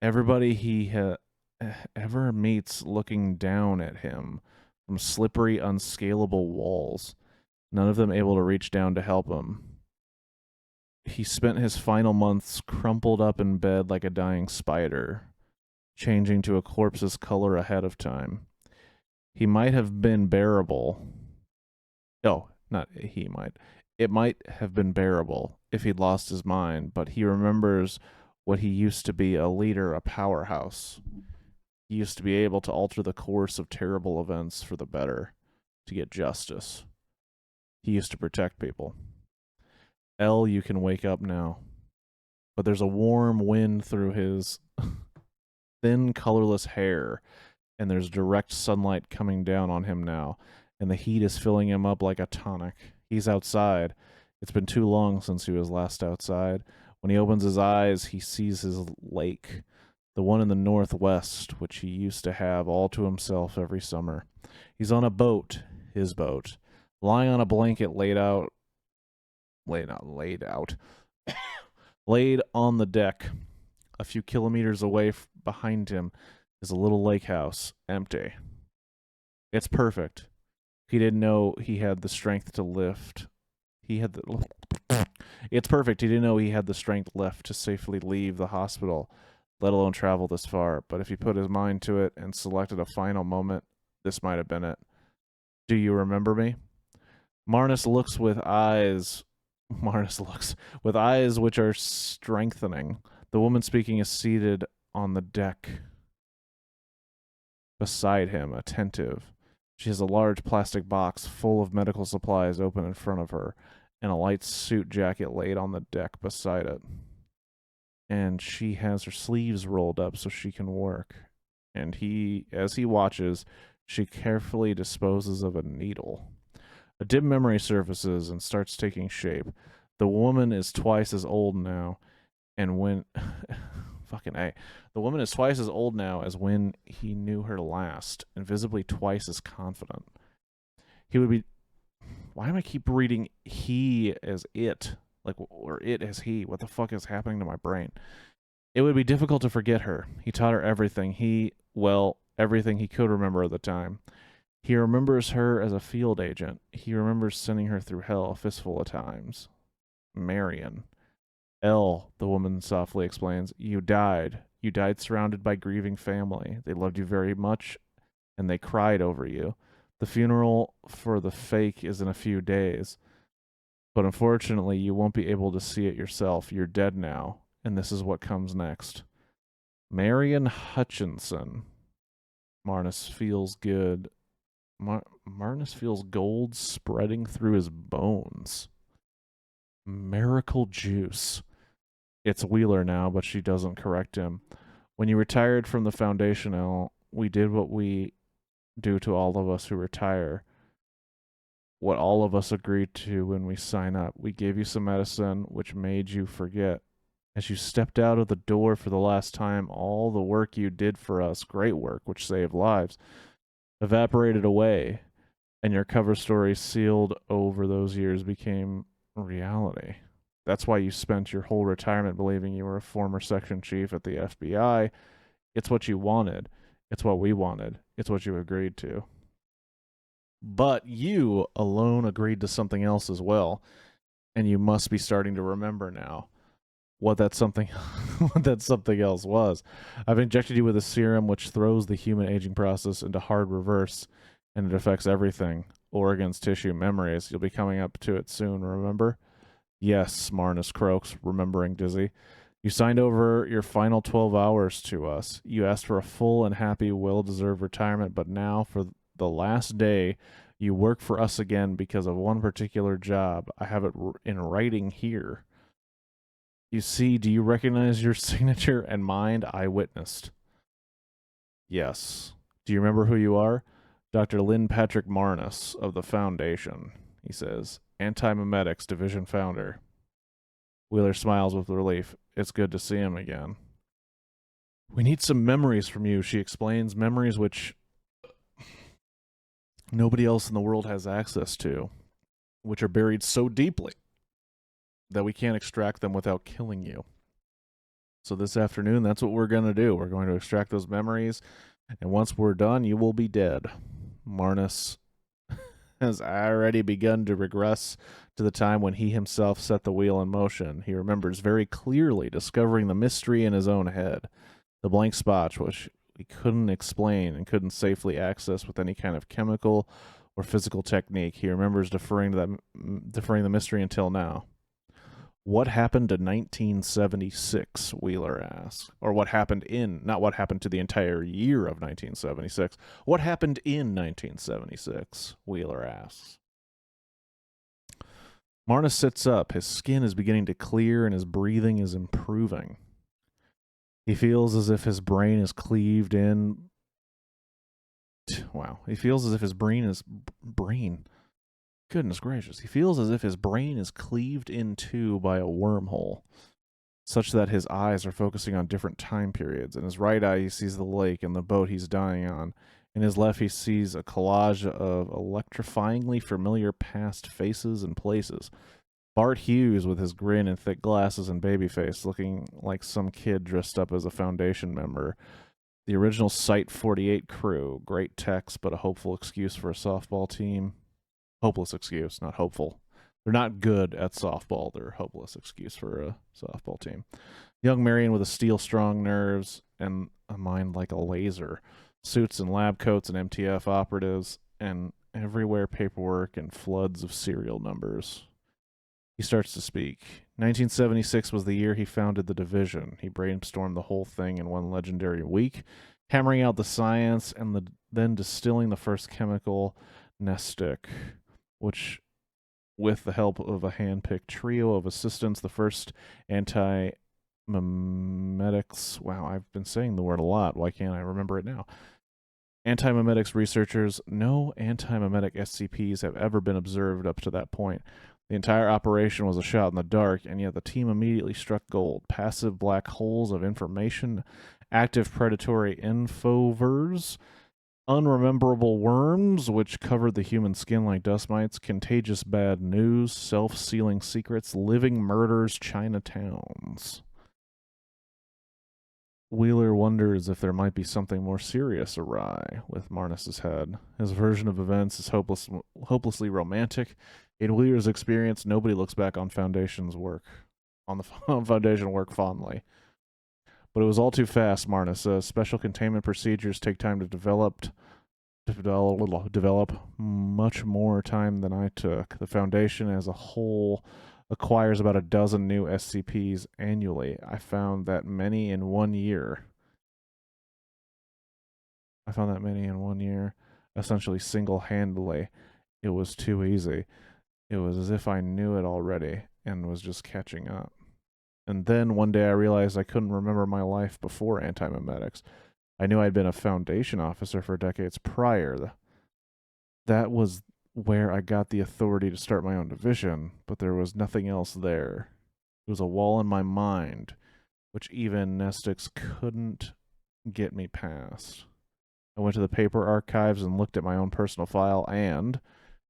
Everybody he ever meets looking down at him from slippery, unscalable walls, none of them able to reach down to help him. He spent his final months crumpled up in bed like a dying spider, changing to a corpse's color ahead of time. He might have been bearable. Oh, not he might. It might have been bearable if he'd lost his mind, but he remembers what he used to be, a leader, a powerhouse. He used to be able to alter the course of terrible events for the better, to get justice. He used to protect people. L, you can wake up now. But there's a warm wind through his thin, colorless hair, and there's direct sunlight coming down on him now, and the heat is filling him up like a tonic. He's outside. It's been too long since he was last outside. When he opens his eyes, he sees his lake, the one in the northwest, which he used to have all to himself every summer. He's on a boat, his boat, lying on a blanket laid on the deck. A few kilometers away behind him is a little lake house, empty. It's perfect. He didn't know he had the strength to lift. It's perfect. He didn't know he had the strength left to safely leave the hospital, let alone travel this far. But if he put his mind to it and selected a final moment, this might have been it. Do you remember me? Marnus looks with eyes which are strengthening. The woman speaking is seated on the deck beside him, attentive. She has a large plastic box full of medical supplies open in front of her, and a light suit jacket laid on the deck beside it. And she has her sleeves rolled up so she can work. And as he watches, she carefully disposes of a needle. A dim memory surfaces and starts taking shape. The woman is twice as old now, and when fucking A. The woman is twice as old now as when he knew her last, and visibly twice as confident. He would be... Why am I keep reading he as it? Or it as he? What the fuck is happening to my brain? It would be difficult to forget her. He taught her everything. Everything he could remember at the time. He remembers her as a field agent. He remembers sending her through hell a fistful of times. Marion. L, the woman softly explains, you died. You died surrounded by grieving family. They loved you very much, and they cried over you. The funeral for the fake is in a few days. But unfortunately, you won't be able to see it yourself. You're dead now, and this is what comes next. Marion Hutchinson. Marnus feels good. Marnus feels gold spreading through his bones. Miracle juice. It's Wheeler now, but she doesn't correct him. When you retired from the Foundation, L, we did what we do to all of us who retire. What all of us agreed to when we sign up. We gave you some medicine which made you forget. As you stepped out of the door for the last time, all the work you did for us, great work, which saved lives, evaporated away, and your cover story sealed over those years became reality. That's why you spent your whole retirement believing you were a former section chief at the FBI. It's what you wanted. It's what we wanted. It's what you agreed to. But you alone agreed to something else as well, and you must be starting to remember now what that something else was. I've injected you with a serum which throws the human aging process into hard reverse, and it affects everything. Organs, tissue, memories. You'll be coming up to it soon, remember? Yes, Marnus croaks, remembering dizzy. You signed over your final 12 hours to us. You asked for a full and happy, well-deserved retirement, but now, for the last day, you work for us again because of one particular job. I have it in writing here. You see, do you recognize your signature and mine? I witnessed. Yes. Do you remember who you are? Dr. Lynn Patrick Marnus of the Foundation, he says. Anti-memetics division founder. Wheeler smiles with relief. It's good to see him again. We need some memories from you, she explains. Memories which nobody else in the world has access to, which are buried so deeply that we can't extract them without killing you. So this afternoon, that's what we're going to do. We're going to extract those memories, and once we're done, you will be dead. Marnus has already begun to regress to the time when he himself set the wheel in motion. He remembers very clearly discovering the mystery in his own head, the blank spots which he couldn't explain and couldn't safely access with any kind of chemical or physical technique. He remembers deferring the mystery until now. What happened to 1976, Wheeler asks. Or what happened not what happened to the entire year of 1976. What happened in 1976, Wheeler asks. Marnus sits up. His skin is beginning to clear and his breathing is improving. He feels as if his brain is cleaved in. Wow. He feels as if his brain. Goodness gracious. He feels as if his brain is cleaved in two by a wormhole, such that his eyes are focusing on different time periods. In his right eye, he sees the lake and the boat he's dying on. In his left, he sees a collage of electrifyingly familiar past faces and places. Bart Hughes with his grin and thick glasses and baby face, looking like some kid dressed up as a Foundation member. The original Site 48 crew. Great text, but a hopeful excuse for a softball team. Hopeless excuse, not hopeful. They're not good at softball. They're a hopeless excuse for a softball team. Young Marion with a steel-strong nerves and a mind like a laser. Suits and lab coats and MTF operatives, and everywhere paperwork and floods of serial numbers. He starts to speak. 1976 was the year he founded the division. He brainstormed the whole thing in one legendary week, hammering out the science and then distilling the first chemical, Nestic, which, with the help of a hand-picked trio of assistants, the first anti-memetics... Wow, I've been saying the word a lot. Why can't I remember it now? Anti-memetics researchers. No anti-memetic SCPs have ever been observed up to that point. The entire operation was a shot in the dark, and yet the team immediately struck gold. Passive black holes of information, active predatory infovers, unrememberable worms which covered the human skin like dust mites, contagious bad news, self-sealing secrets, living murders, Chinatowns. Wheeler wonders if there might be something more serious awry with Marnus's head. His version of events is hopelessly romantic. In Wheeler's experience, nobody looks back on Foundation's work, Foundation work fondly. But it was all too fast, Marnus says. Special containment procedures take time to develop much more time than I took. The Foundation as a whole acquires about a dozen new SCPs annually. I found that many in 1 year. Essentially single-handedly. It was too easy. It was as if I knew it already and was just catching up. And then one day I realized I couldn't remember my life before anti-memetics. I knew I'd been a Foundation officer for decades prior. That was where I got the authority to start my own division, but there was nothing else there. It was a wall in my mind, which even Nestix couldn't get me past. I went to the paper archives and looked at my own personal file, and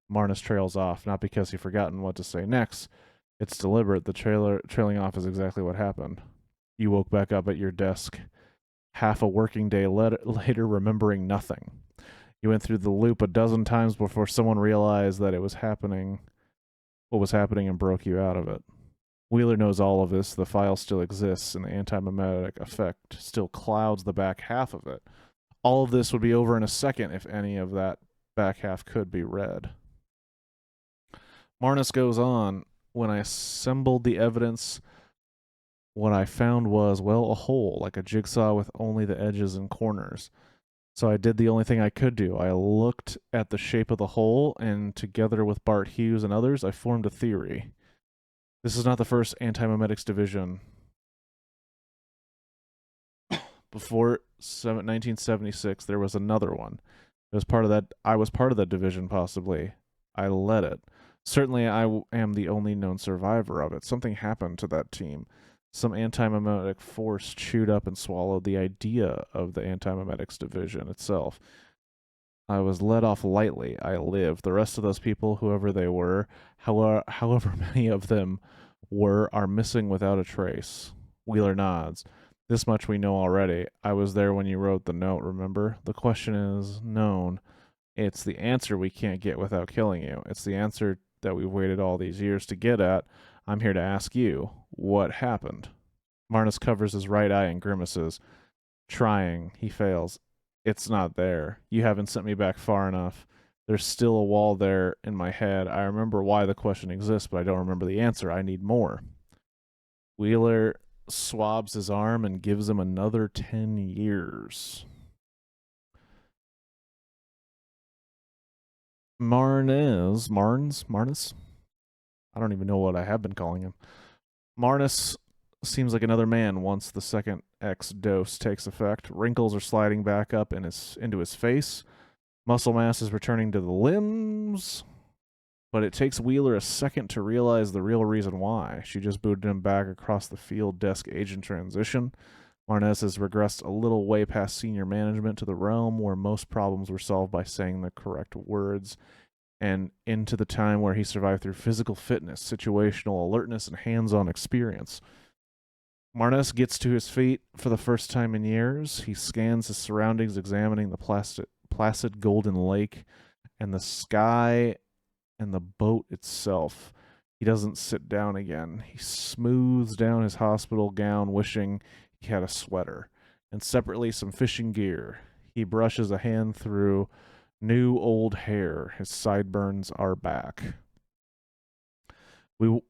Marnus trails off, not because he'd forgotten what to say next. It's deliberate. The trailing off is exactly what happened. You woke back up at your desk half a working day later, remembering nothing. You went through the loop a dozen times before someone realized that what was happening, and broke you out of it. Wheeler knows all of this. The file still exists, and the anti-memetic effect still clouds the back half of it. All of this would be over in a second if any of that back half could be read. Marnus goes on. When I assembled the evidence, what I found was, well, a hole, like a jigsaw with only the edges and corners. So I did the only thing I could do. I looked at the shape of the hole, and together with Bart Hughes and others, I formed a theory. This is not the first anti-memetics division. Before 1976, there was another one. It was part of that. I was part of that division, possibly. I led it. Certainly, am the only known survivor of it. Something happened to that team. Some anti-memetic force chewed up and swallowed the idea of the anti-memetics division itself. I was let off lightly. I lived. The rest of those people, whoever they were, however many of them were, are missing without a trace. Wheeler nods. This much we know already. I was there when you wrote the note, remember? The question is known. It's the answer we can't get without killing you. It's the answer that we've waited all these years to get at. I'm here to ask you, what happened? Marnus covers his right eye and grimaces. Trying. He fails. It's not there. You haven't sent me back far enough. There's still a wall there in my head. I remember why the question exists, but I don't remember the answer. I need more. Wheeler swabs his arm and gives him another 10 years. Marnus? I don't even know what I have been calling him. Marnus seems like another man once the second X dose takes effect. Wrinkles are sliding back up into his face. Muscle mass is returning to the limbs. But it takes Wheeler a second to realize the real reason why. She just booted him back across the field desk agent transition. Marnus has regressed a little way past senior management to the realm where most problems were solved by saying the correct words, and into the time where he survived through physical fitness, situational alertness, and hands-on experience. Marnus gets to his feet for the first time in years. He scans his surroundings, examining the placid golden lake and the sky and the boat itself. He doesn't sit down again. He smooths down his hospital gown, wishing he had a sweater, and separately some fishing gear. He brushes a hand through new old hair. His sideburns are back. We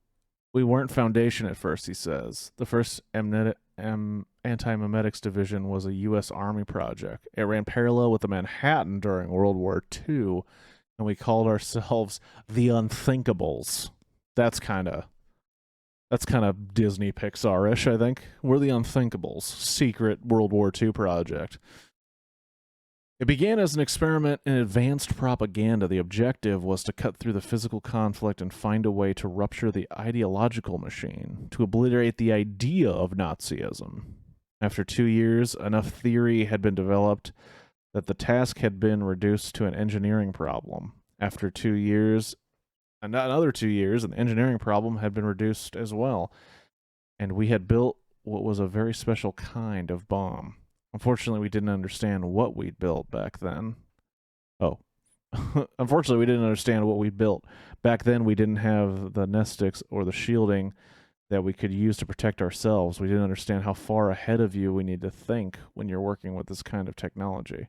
weren't Foundation at first, he says. The first anti-memetics division was a U.S. Army project. It ran parallel with the Manhattan during World War II, and we called ourselves the Unthinkables. That's kind of Disney Pixar-ish, I think. We're the Unthinkables, secret World War II project. It began as an experiment in advanced propaganda. The objective was to cut through the physical conflict and find a way to rupture the ideological machine, to obliterate the idea of Nazism. After 2 years, enough theory had been developed that the task had been reduced to an engineering problem. After 2 years, another 2 years, an engineering problem had been reduced as well. And we had built what was a very special kind of bomb. Unfortunately, we didn't understand what we'd built back then. Oh. Unfortunately, we didn't understand what we built. Back then, we didn't have the nestics or the shielding that we could use to protect ourselves. We didn't understand how far ahead of you we need to think when you're working with this kind of technology.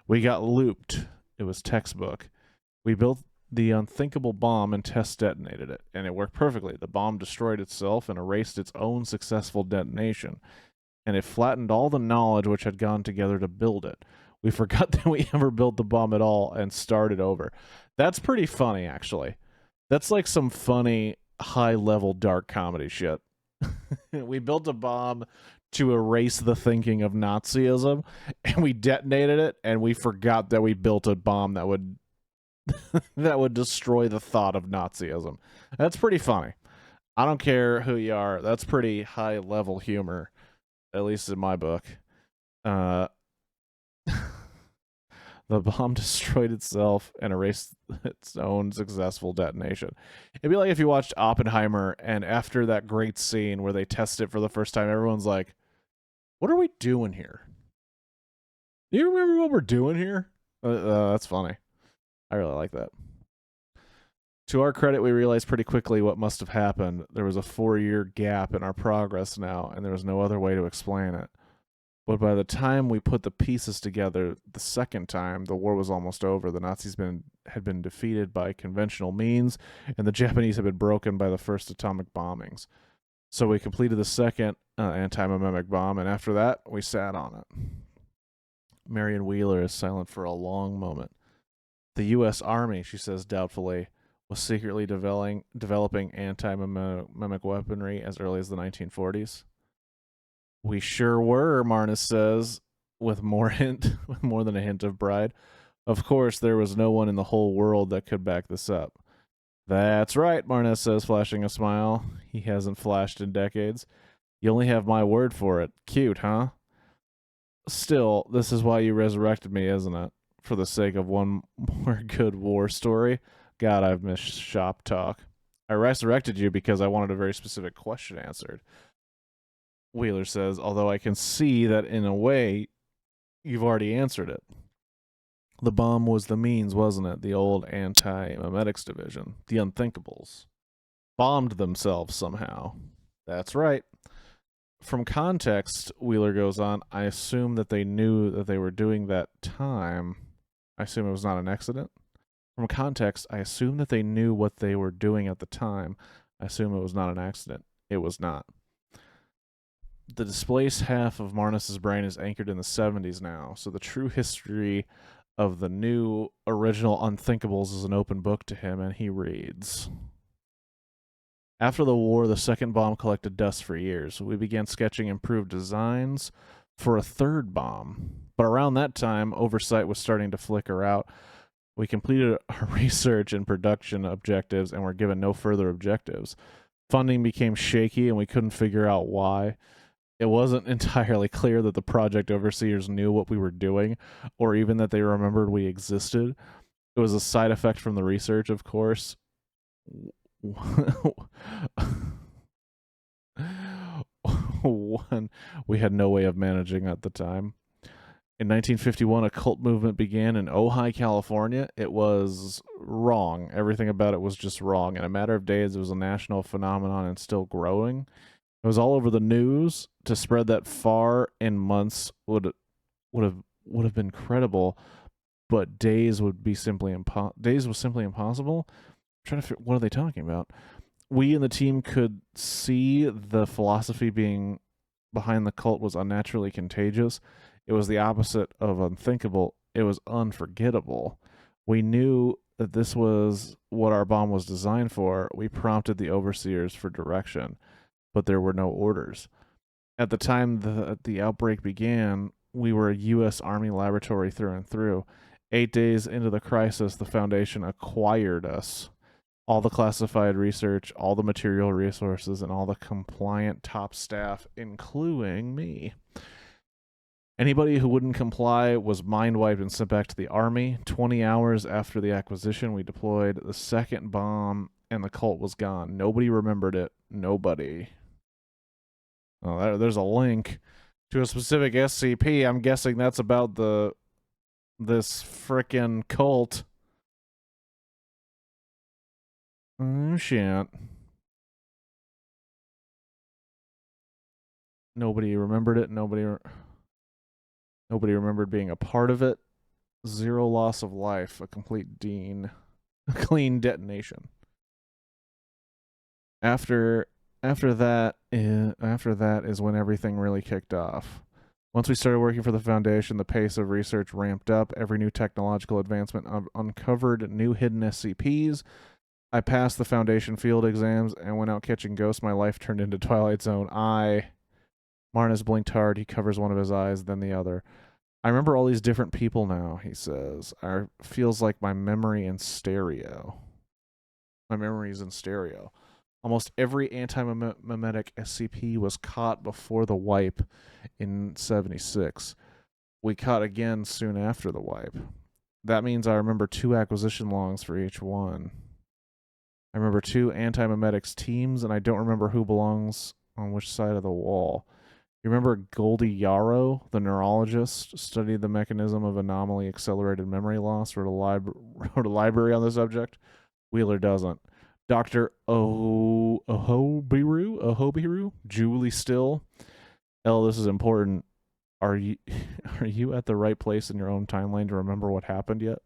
We got looped. It was textbook. We built the unthinkable bomb and test detonated it, and it worked perfectly. The bomb destroyed itself and erased its own successful detonation, and it flattened all the knowledge which had gone together to build it. We forgot that we ever built the bomb at all and started over. That's pretty funny, actually. That's like some funny, high-level dark comedy shit. We built a bomb to erase the thinking of Nazism, and we detonated it, and we forgot that we built a bomb that would that would destroy the thought of Nazism. That's pretty funny. I don't care who you are. That's pretty high-level humor, at least in my book. The bomb destroyed itself and erased its own successful detonation. It'd be like if you watched Oppenheimer, and after that great scene where they test it for the first time, everyone's like, what are we doing here? Do you remember what we're doing here? That's funny. I really like that. To our credit, we realized pretty quickly what must have happened. There was a 4-year gap in our progress now, and there was no other way to explain it. But by the time we put the pieces together the second time, the war was almost over. The Nazis had been defeated by conventional means, and the Japanese had been broken by the first atomic bombings. So we completed the second anti-mememic bomb, and after that, we sat on it. Marion Wheeler is silent for a long moment. The U.S. Army, she says doubtfully, was secretly developing anti-memic weaponry as early as the 1940s. We sure were, Marnus says, with more than a hint of pride. Of course, there was no one in the whole world that could back this up. That's right, Marnez says, flashing a smile. He hasn't flashed in decades. You only have my word for it. Cute, huh? Still, this is why you resurrected me, isn't it? For the sake of one more good war story? God, I've missed shop talk. I resurrected you because I wanted a very specific question answered. Wheeler says, although I can see that in a way, you've already answered it. The bomb was the means, wasn't it? The old anti-memetics division. The unthinkables. Bombed themselves somehow. That's right. From context, Wheeler goes on, I assume that they knew that they were doing that time. I assume it was not an accident. From context, I assume that they knew what they were doing at the time. I assume it was not an accident. It was not. The displaced half of Marnus's brain is anchored in the 70s now, so the true history of the new original Unthinkables is an open book to him, and he reads. After the war, the second bomb collected dust for years. We began sketching improved designs for a third bomb. But around that time, oversight was starting to flicker out. We completed our research and production objectives and were given no further objectives. Funding became shaky and we couldn't figure out why. It wasn't entirely clear that the project overseers knew what we were doing or even that they remembered we existed. It was a side effect from the research, of course. One we had no way of managing at the time. In 1951, a cult movement began in Ojai, California. It was wrong. Everything about it was just wrong. In a matter of days, it was a national phenomenon and still growing. It was all over the news. To spread that far in months would have been credible, but days was simply impossible. I'm trying to figure, what are they talking about? We and the team could see the philosophy being behind the cult was unnaturally contagious. It was the opposite of unthinkable. It was unforgettable. We knew that this was what our bomb was designed for. We prompted the overseers for direction, but there were no orders. At the time the outbreak began, we were a U.S. Army laboratory through and through. 8 days into the crisis, the Foundation acquired us. All the classified research, all the material resources, and all the compliant top staff, including me. Anybody who wouldn't comply was mind-wiped and sent back to the Army. 20 hours after the acquisition, we deployed the second bomb, and the cult was gone. Nobody remembered it. Nobody. Oh, there's a link to a specific SCP. I'm guessing that's about this frickin' cult. Oh, shit. Nobody remembered it. Nobody remembered being a part of it. Zero loss of life. A complete clean detonation. After that is when everything really kicked off. Once we started working for the Foundation, the pace of research ramped up. Every new technological advancement uncovered new hidden SCPs. I passed the Foundation field exams and went out catching ghosts. My life turned into Twilight Zone. Marnus blinked hard. He covers one of his eyes, then the other. I remember all these different people now, he says. Feels like my memory in stereo. My memory is in stereo. Almost every anti-memetic SCP was caught before the wipe in 76. We caught again soon after the wipe. That means I remember 2 acquisition logs for each one. I remember 2 anti-memetics teams, and I don't remember who belongs on which side of the wall. You remember Goldie Yarrow, the neurologist, studied the mechanism of anomaly accelerated memory loss, wrote a library on the subject? Wheeler doesn't. Dr. Ohobiru, Julie Still. This is important. Are you at the right place in your own timeline to remember what happened yet?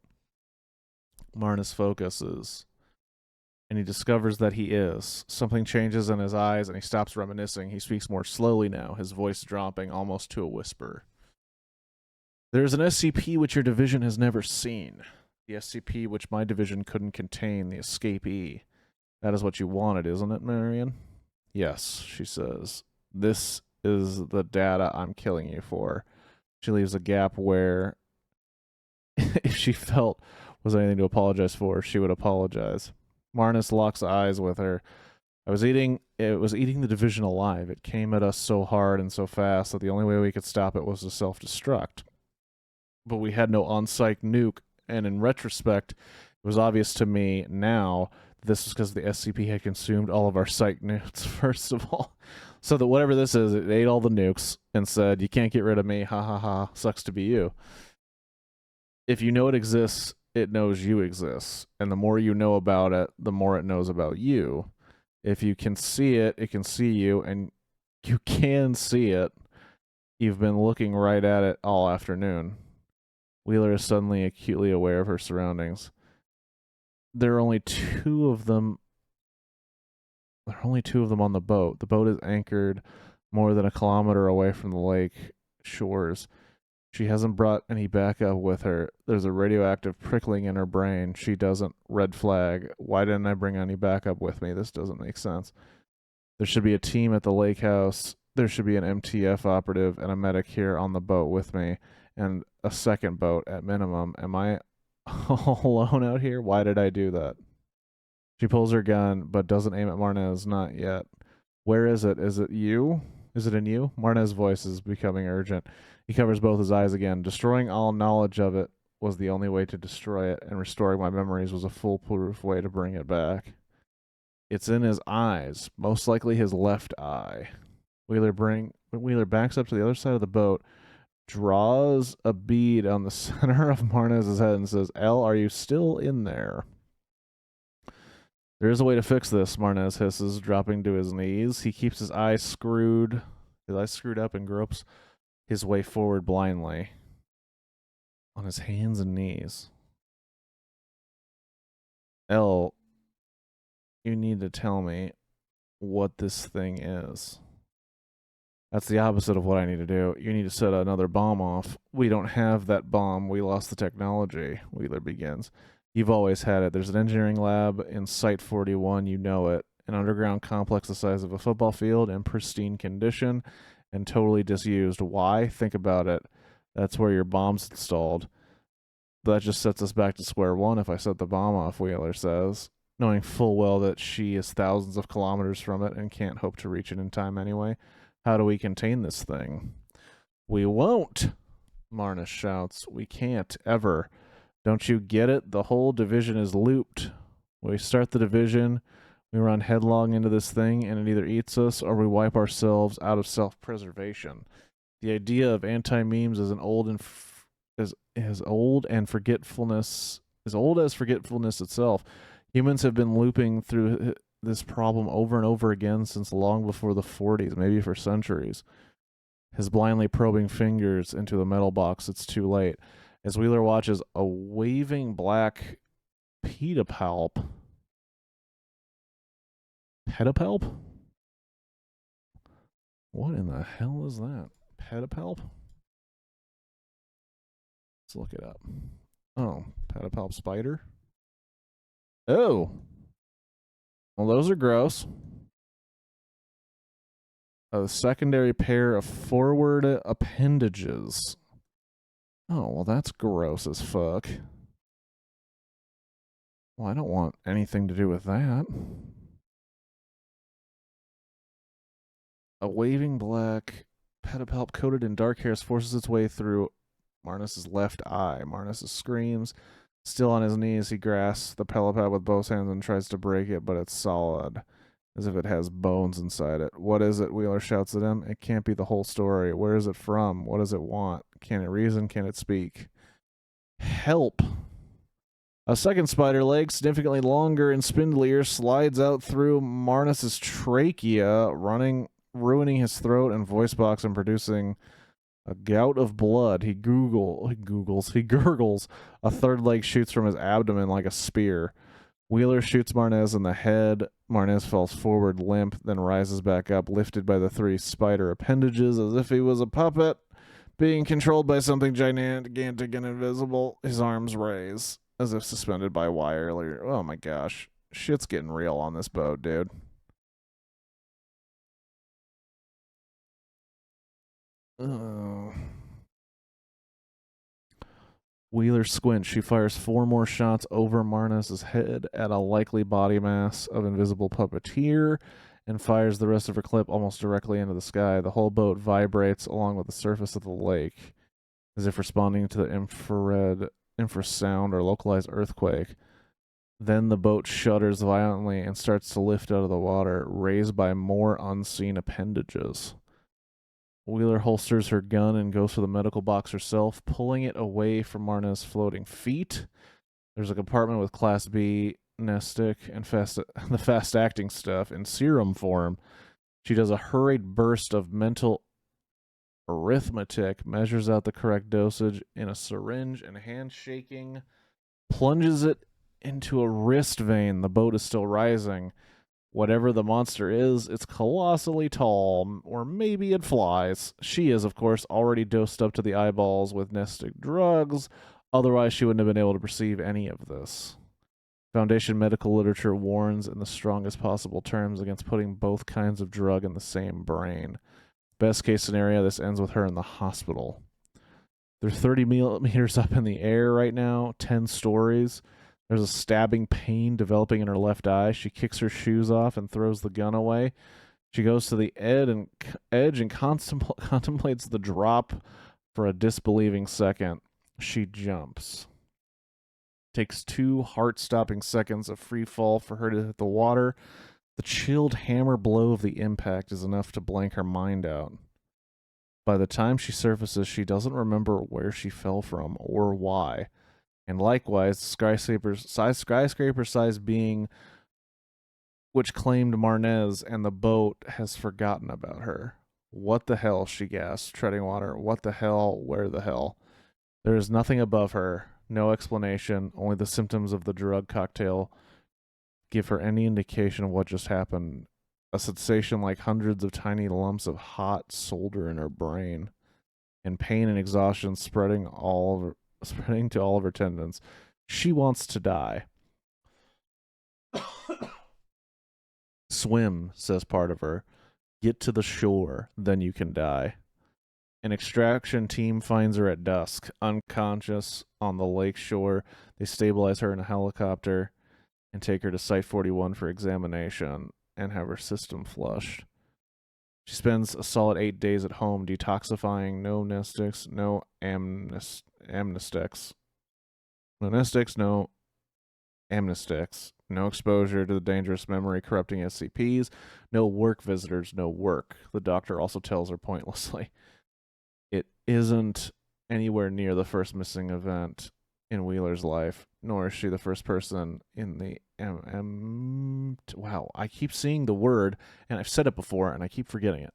Marnus focuses, and he discovers that he is. Something changes in his eyes, and he stops reminiscing. He speaks more slowly now, his voice dropping almost to a whisper. There's an SCP which your division has never seen. The SCP which my division couldn't contain, the escapee. That is what you wanted, isn't it, Marion? Yes, she says. This is the data I'm killing you for. She leaves a gap where If she felt was anything to apologize for, she would apologize. Marnus locks eyes with her. It was eating the division alive. It came at us so hard and so fast that the only way we could stop it was to self-destruct. But we had no on-site nuke, and in retrospect, it was obvious to me now that this was because the SCP had consumed all of our site nukes, first of all. So that whatever this is, it ate all the nukes and said, "You can't get rid of me, ha ha ha, sucks to be you." If you know it exists, it knows you exist. And the more you know about it, the more it knows about you. If you can see it, it can see you, and you can see it. You've been looking right at it all afternoon. Wheeler is suddenly acutely aware of her surroundings. There are only two of them. There are only two of them on the boat. The boat is anchored more than a kilometer away from the lake shores. She hasn't brought any backup with her. There's a radioactive prickling in her brain. She doesn't. Red flag. Why didn't I bring any backup with me? This doesn't make sense. There should be a team at the lake house. There should be an MTF operative and a medic here on the boat with me, and a second boat at minimum. Am I all alone out here? Why did I do that? She pulls her gun, but doesn't aim at Marnez. Not yet. Where is it? Is it you? Is it in you? Marnez's voice is becoming urgent. He covers both his eyes again. Destroying all knowledge of it was the only way to destroy it, and restoring my memories was a foolproof way to bring it back. It's in his eyes, most likely his left eye. Wheeler backs up to the other side of the boat, draws a bead on the center of Marnez's head, and says, "L, are you still in there?" There is a way to fix this, Marnez hisses, dropping to his knees. He keeps his eyes screwed up, and gropes his way forward blindly on his hands and knees. L, you need to tell me what this thing is. That's the opposite of what I need to do. You need to set another bomb off. We don't have that bomb. We lost the technology, Wheeler begins. You've always had it. There's an engineering lab in Site 41. You know it. An underground complex the size of a football field in pristine condition and totally disused. Why? Think about it. That's where your bomb's installed. That just sets us back to square one if I set the bomb off, Wheeler says, knowing full well that she is thousands of kilometers from it and can't hope to reach it in time anyway. How do we contain this thing? We won't, Marnus shouts. We can't, ever. Don't you get it? The whole division is looped. We start the division, we run headlong into this thing, and it either eats us or we wipe ourselves out of self-preservation. The idea of anti-memes is as old as forgetfulness itself. Humans have been looping through this problem over and over again since long before the 40s, maybe for centuries. His blindly probing fingers into the metal box, it's too late. As Wheeler watches a waving black pedipalp. Pedipalp? What in the hell is that? Pedipalp? Let's look it up. Oh, pedipalp spider? Oh. Well, those are gross. A secondary pair of forward appendages. Oh, well, that's gross as fuck. Well, I don't want anything to do with that. A waving black pedipalp coated in dark hairs forces its way through Marnus's left eye. Marnus screams. Still on his knees, he grasps the pedipalp with both hands and tries to break it, but it's solid, as if it has bones inside it. What is it? Wheeler shouts at him. It can't be the whole story. Where is it from? What does it want? Can it reason? Can it speak? Help! A second spider leg, significantly longer and spindlier, slides out through Marnus's trachea, ruining his throat and voice box and producing a gout of blood. He gurgles. A third leg shoots from his abdomen like a spear. Wheeler shoots Marnez in the head. Marnez falls forward limp, then rises back up, lifted by the three spider appendages as if he was a puppet, being controlled by something gigantic and invisible. His arms raise, as if suspended by wire. Oh my gosh. Shit's getting real on this boat, dude. Oh. Wheeler squints. She fires 4 more shots over Marnez's head at a likely body mass of invisible puppeteer and fires the rest of her clip almost directly into the sky. The whole boat vibrates along with the surface of the lake, as if responding to the infrasound or localized earthquake. Then the boat shudders violently and starts to lift out of the water, raised by more unseen appendages. Wheeler holsters her gun and goes for the medical box herself, pulling it away from Marnez's floating feet. There's a compartment with Class B Nestic and the fast-acting stuff in serum form. She does a hurried burst of mental arithmetic, measures out the correct dosage in a syringe, and handshaking plunges it into a wrist vein. The boat is still rising. Whatever the monster is, it's colossally tall, or maybe it flies. She is, of course, already dosed up to the eyeballs with Nestic drugs, otherwise she wouldn't have been able to perceive any of this. Foundation medical literature warns in the strongest possible terms against putting both kinds of drug in the same brain. Best case scenario, this ends with her in the hospital. They're 30 meters up in the air right now, 10 stories. There's a stabbing pain developing in her left eye. She kicks her shoes off and throws the gun away. She goes to the edge and contemplates the drop for a disbelieving second. She jumps. Takes 2 heart-stopping seconds of free fall for her to hit the water. The chilled hammer blow of the impact is enough to blank her mind out. By the time she surfaces, she doesn't remember where she fell from or why. And likewise, skyscraper-sized being which claimed Marnez and the boat has forgotten about her. What the hell, she gasped, treading water. What the hell? Where the hell? There is nothing above her. No explanation. Only the symptoms of the drug cocktail give her any indication of what just happened. A sensation like hundreds of tiny lumps of hot solder in her brain. And pain and exhaustion spreading to all of her tendons. She wants to die. Swim, says part of her. Get to the shore, then you can die. An extraction team finds her at dusk, unconscious on the lake shore. They stabilize her in a helicopter and take her to Site 41 for examination and have her system flushed. She spends a solid 8 days at home detoxifying. No Nestics, no amnestics. No Nestics, no amnestics. No exposure to the dangerous memory-corrupting SCPs. No work visitors, no work. The doctor also tells her pointlessly. It isn't anywhere near the first missing event in Wheeler's life, nor is she the first person in the wow, I keep seeing the word, and I've said it before, and I keep forgetting it.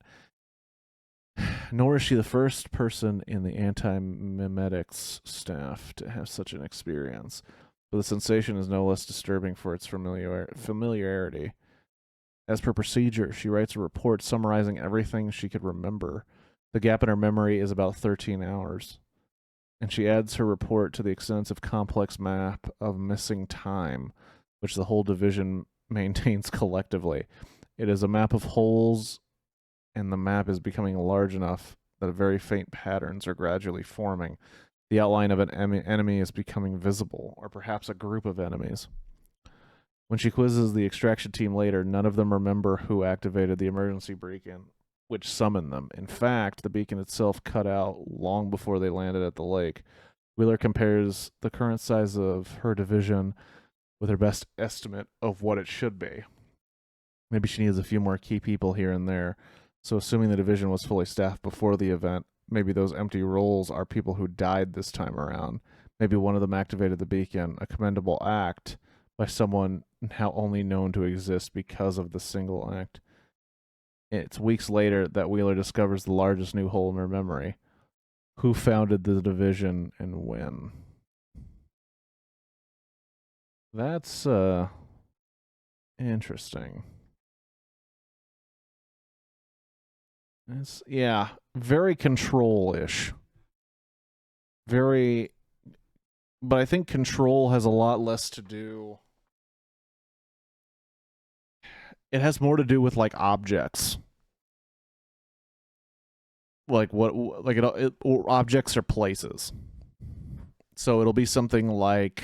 Nor is she the first person in the anti-memetics staff to have such an experience. But the sensation is no less disturbing for its familiarity. As per procedure, she writes a report summarizing everything she could remember. The gap in her memory is about 13 hours. And she adds her report to the extensive complex map of missing time, which the whole division maintains collectively. It is a map of holes, and the map is becoming large enough that very faint patterns are gradually forming. The outline of an enemy is becoming visible, or perhaps a group of enemies. When she quizzes the extraction team later, none of them remember who activated the emergency beacon, which summoned them. In fact, the beacon itself cut out long before they landed at the lake. Wheeler compares the current size of her division with her best estimate of what it should be. Maybe she needs a few more key people here and there. So assuming the division was fully staffed before the event, maybe those empty roles are people who died this time around. Maybe one of them activated the beacon, a commendable act by someone now only known to exist because of the single act. It's weeks later that Wheeler discovers the largest new hole in her memory. Who founded the division and when? That's interesting. It's, yeah, very control-ish. Very, but I think control has a lot less to do. It has more to do with like objects. Like what, like or objects or places. So it'll be something like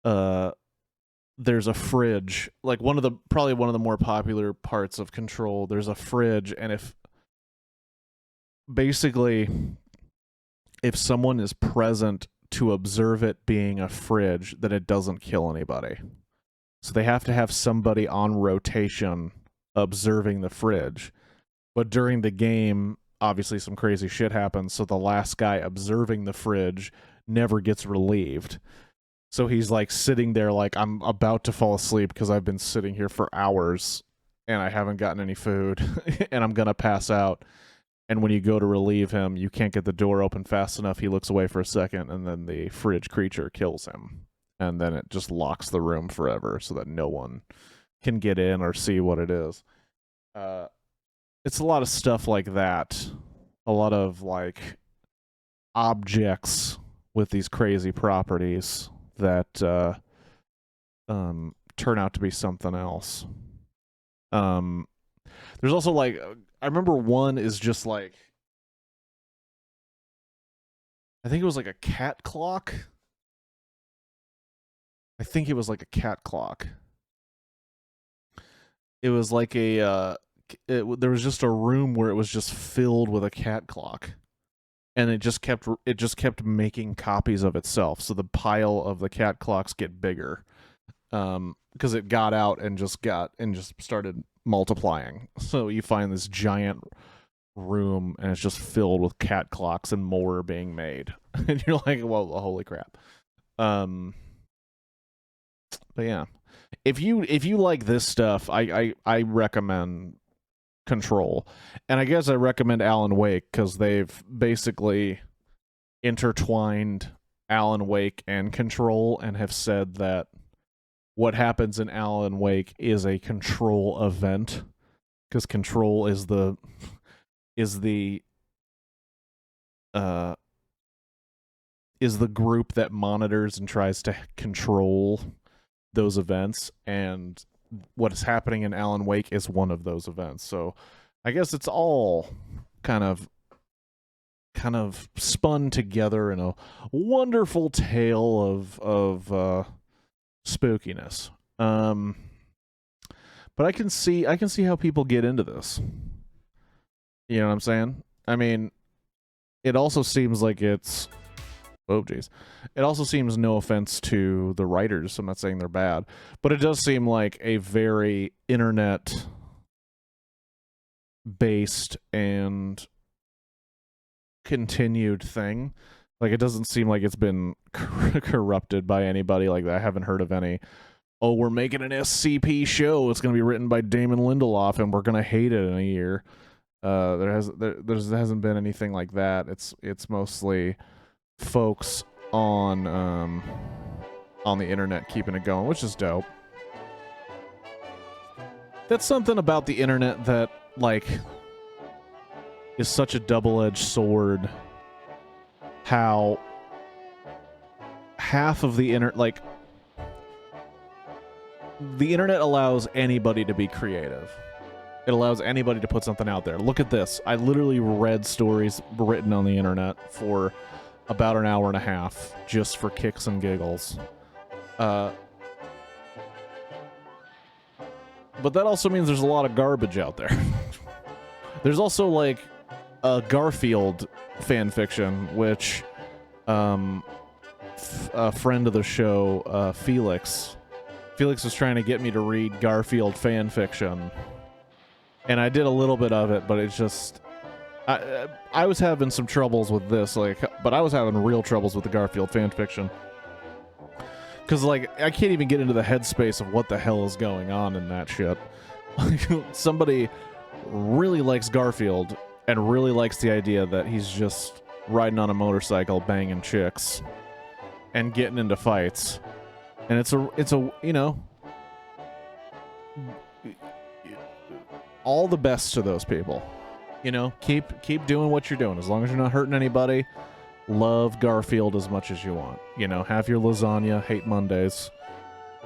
there's a fridge, like probably one of the more popular parts of Control. There's a fridge, and if someone is present to observe it being a fridge, then it doesn't kill anybody. So they have to have somebody on rotation observing the fridge. But during the game, obviously some crazy shit happens, so the last guy observing the fridge never gets relieved. So he's like sitting there like, I'm about to fall asleep because I've been sitting here for hours and I haven't gotten any food and I'm going to pass out. And when you go to relieve him, you can't get the door open fast enough. He looks away for a second, and then the fridge creature kills him. And then it just locks the room forever so that no one can get in or see what it is. It's a lot of stuff like that. A lot of, like, objects with these crazy properties that turn out to be something else. There's also, like, I remember one is just like, I think it was like a cat clock. I think it was like a cat clock. It was like there was just a room where it was just filled with a cat clock. And it just kept making copies of itself. So the pile of the cat clocks get bigger. Because it got out and just started multiplying. So you find this giant room and it's just filled with cat clocks and more being made. And you're like, well, holy crap. But yeah. If you like this stuff, I recommend Control. And I guess I recommend Alan Wake because they've basically intertwined Alan Wake and Control and have said that what happens in Alan Wake is a Control event, because Control is the group that monitors and tries to control those events, and what is happening in Alan Wake is one of those events. So I guess it's all kind of spun together in a wonderful tale of spookiness. But I can see how people get into this. You know what I'm saying? I mean, it also seems like it's... Oh, geez. It also seems, no offense to the writers, I'm not saying they're bad, but it does seem like a very internet-based and continued thing. Like, it doesn't seem like it's been corrupted by anybody like that. I haven't heard of any, oh, we're making an SCP show, it's going to be written by Damon Lindelof, and we're going to hate it in a year. There hasn't been anything like that. It's mostly folks on the internet keeping it going, which is dope. That's something about the internet that, like, is such a double-edged sword. How half of the the internet allows anybody to be creative. It allows anybody to put something out there. Look at this. I literally read stories written on the internet for about an hour and a half just for kicks and giggles. But that also means there's a lot of garbage out there. There's also, like, a Garfield fan fiction, which a friend of the show, Felix was trying to get me to read Garfield fan fiction, and I did a little bit of it, but it's just... I was having some troubles with this, but I was having real troubles with the Garfield fanfiction. Because, like, I can't even get into the headspace of what the hell is going on in that shit. Somebody really likes Garfield and really likes the idea that he's just riding on a motorcycle, banging chicks, and getting into fights. And it's a you know, all the best to those people. You know, keep doing what you're doing. As long as you're not hurting anybody, love Garfield as much as you want. You know, have your lasagna, hate Mondays.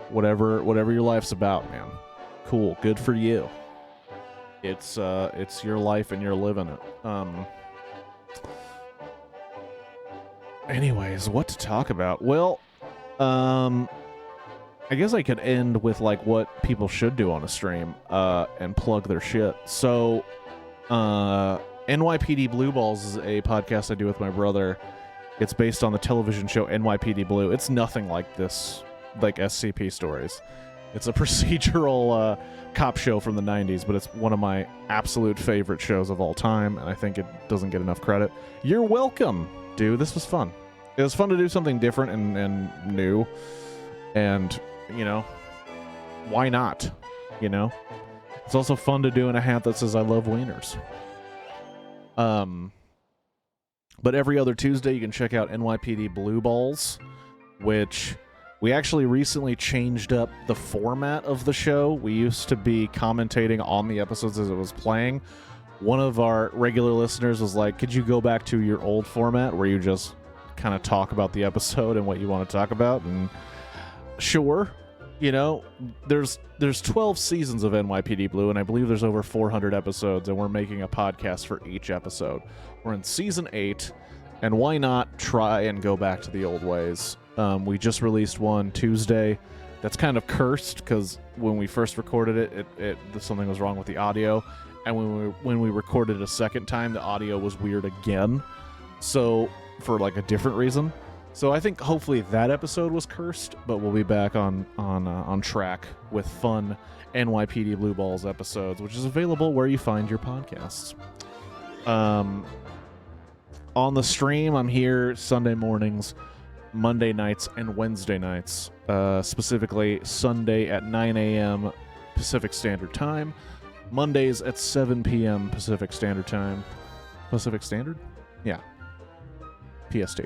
Whatever your life's about, man. Cool, good for you. It's your life and you're living it. Anyways, what to talk about? Well, I guess I could end with like what people should do on a stream, and plug their shit. So, NYPD Blue Balls is a podcast I do with my brother. It's based on the television show NYPD Blue. It's nothing like this, like SCP Stories. It's a procedural cop show from the 90s, but it's one of my absolute favorite shows of all time, and I think it doesn't get enough credit. You're welcome, dude. This was fun. It was fun to do something different and new, and, you know, why not? You know? It's also fun to do in a hat that says I love wieners. But every other Tuesday you can check out NYPD Blue Balls, which we actually recently changed up the format of the show. We used to be commentating on the episodes as it was playing. One of our regular listeners was like, could you go back to your old format where you just kind of talk about the episode and what you want to talk about? And sure, you know, there's 12 seasons of NYPD Blue, and I believe there's over 400 episodes, and we're making a podcast for each episode. We're in season 8, and why not try and go back to the old ways? We just released one Tuesday that's kind of cursed, because when we first recorded it something was wrong with the audio, and when we recorded it a second time, the audio was weird again, so for like a different reason. So I think hopefully that episode was cursed, but we'll be back on track with fun NYPD Blue Balls episodes, which is available where you find your podcasts. On the stream, I'm here Sunday mornings, Monday nights, and Wednesday nights. Specifically, Sunday at 9 a.m. Pacific Standard Time. Mondays at 7 p.m. Pacific Standard Time. Pacific Standard? Yeah. PST.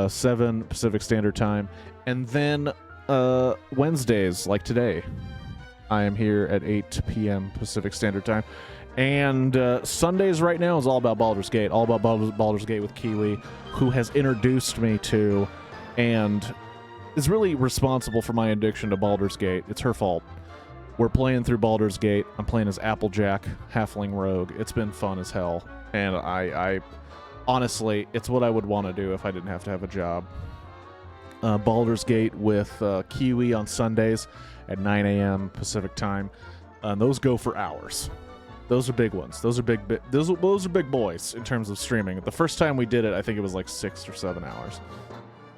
7 Pacific Standard Time. And then Wednesdays, like today, I am here at 8 p.m. Pacific Standard Time. And Sundays right now is all about Baldur's Gate. All about Baldur's Gate with Kiwi, who has introduced me to and is really responsible for my addiction to Baldur's Gate. It's her fault. We're playing through Baldur's Gate. I'm playing as Applejack, Halfling Rogue. It's been fun as hell. And I honestly, it's what I would want to do if I didn't have to have a job. Baldur's Gate with Kiwi on Sundays at 9 a.m. Pacific Time. Those go for hours. Those are big ones. Those are big boys in terms of streaming. The first time we did it, I think it was like 6 or 7 hours,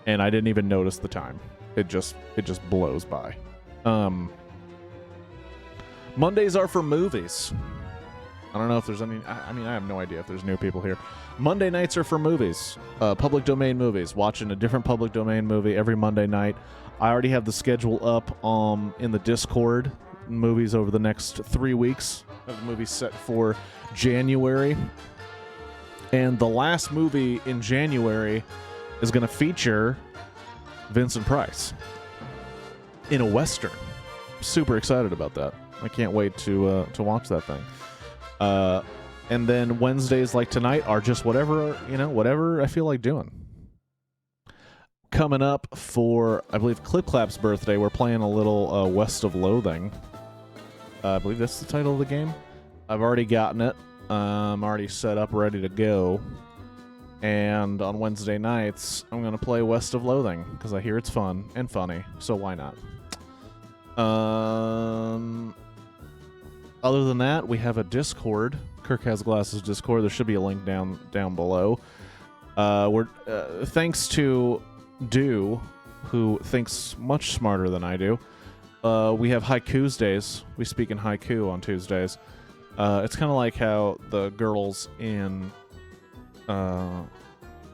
and I didn't even notice the time. It just blows by. Mondays are for movies. I don't know if there's any. I mean, I have no idea if there's new people here. Monday nights are for movies, public domain movies. Watching a different public domain movie every Monday night. I already have the schedule up in the Discord. Movies over the next 3 weeks. I have the movie set for January. And the last movie in January is going to feature Vincent Price in a Western. Super excited about that. I can't wait to watch that thing. And then Wednesdays like tonight are just whatever I feel like doing. Coming up for, I believe, Clip Clap's birthday, we're playing a little West of Loathing. I believe that's the title of the game. I've already gotten it. I'm already set up, ready to go. And on Wednesday nights, I'm going to play West of Loathing, because I hear it's fun and funny, so why not? Other than that, we have a Discord. Kirk Has Glasses Discord. There should be a link down below. Thanks to Do, who thinks much smarter than I do. We have Haikus Days. We speak in haiku on Tuesdays. It's kind of like how the girls in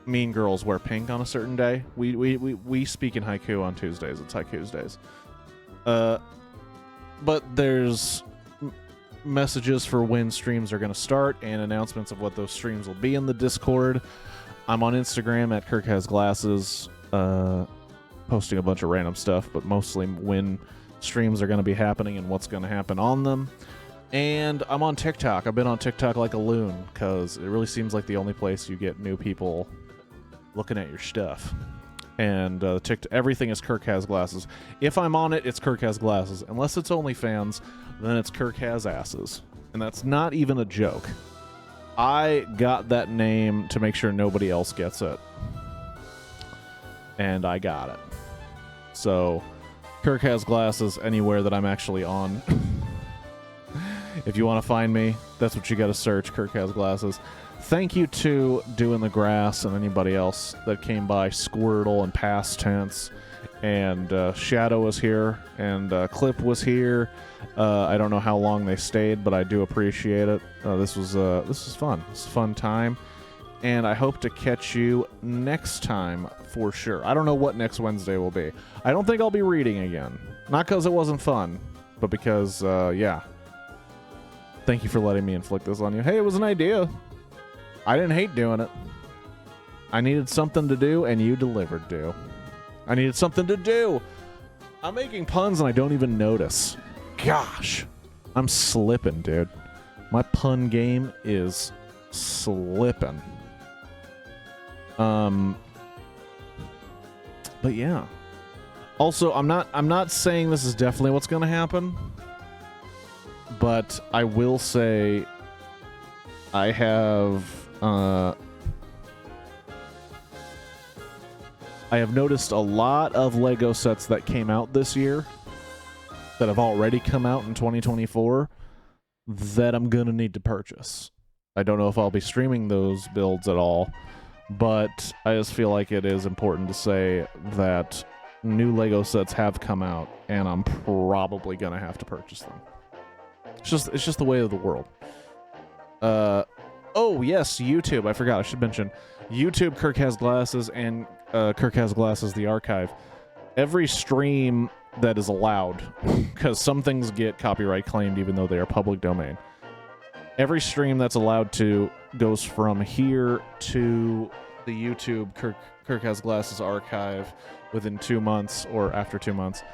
Mean Girls wear pink on a certain day. We speak in haiku on Tuesdays. It's Haikus Days. But there's messages for when streams are going to start and announcements of what those streams will be in the Discord. I'm on Instagram at Kirk Has Glasses, posting a bunch of random stuff, but mostly when streams are going to be happening and what's going to happen on them. And I'm on TikTok. I've been on TikTok like a loon, because it really seems like the only place you get new people looking at your stuff. And everything is Kirk Has Glasses. If I'm on it, it's Kirk Has Glasses. Unless it's OnlyFans, then it's Kirk Has Asses. And that's not even a joke. I got that name to make sure nobody else gets it. and I got it. So, Kirk Has Glasses anywhere that I'm actually on. If you want to find me, that's what you got to search, Kirk Has Glasses. Thank you to Doing the Grass and anybody else that came by, Squirtle and Past Tense, and Shadow was here, and Clip was here. I don't know how long they stayed, but I do appreciate it. This was fun. It's a fun time, and I hope to catch you next time for sure. I don't know what next Wednesday will be. I don't think I'll be reading again. Not because it wasn't fun, but because, yeah. Thank you for letting me inflict this on you. Hey, it was an idea. I didn't hate doing it. I needed something to do, and you delivered, dude. I needed something to do. I'm making puns, and I don't even notice. Gosh. I'm slipping, dude. My pun game is slipping. But yeah. Also, I'm not saying this is definitely what's going to happen. But I will say I have noticed a lot of Lego sets that came out this year that have already come out in 2024 that I'm going to need to purchase. I don't know if I'll be streaming those builds at all, but I just feel like it is important to say that new Lego sets have come out, and I'm probably going to have to purchase them. It's just the way of the world. Oh, yes, YouTube. I forgot. I should mention YouTube, Kirk Has Glasses, and Kirk Has Glasses, the archive. Every stream that is allowed, because some things get copyright claimed even though they are public domain. Every stream that's allowed to goes from here to the YouTube Kirk Has Glasses archive within 2 months or after 2 months.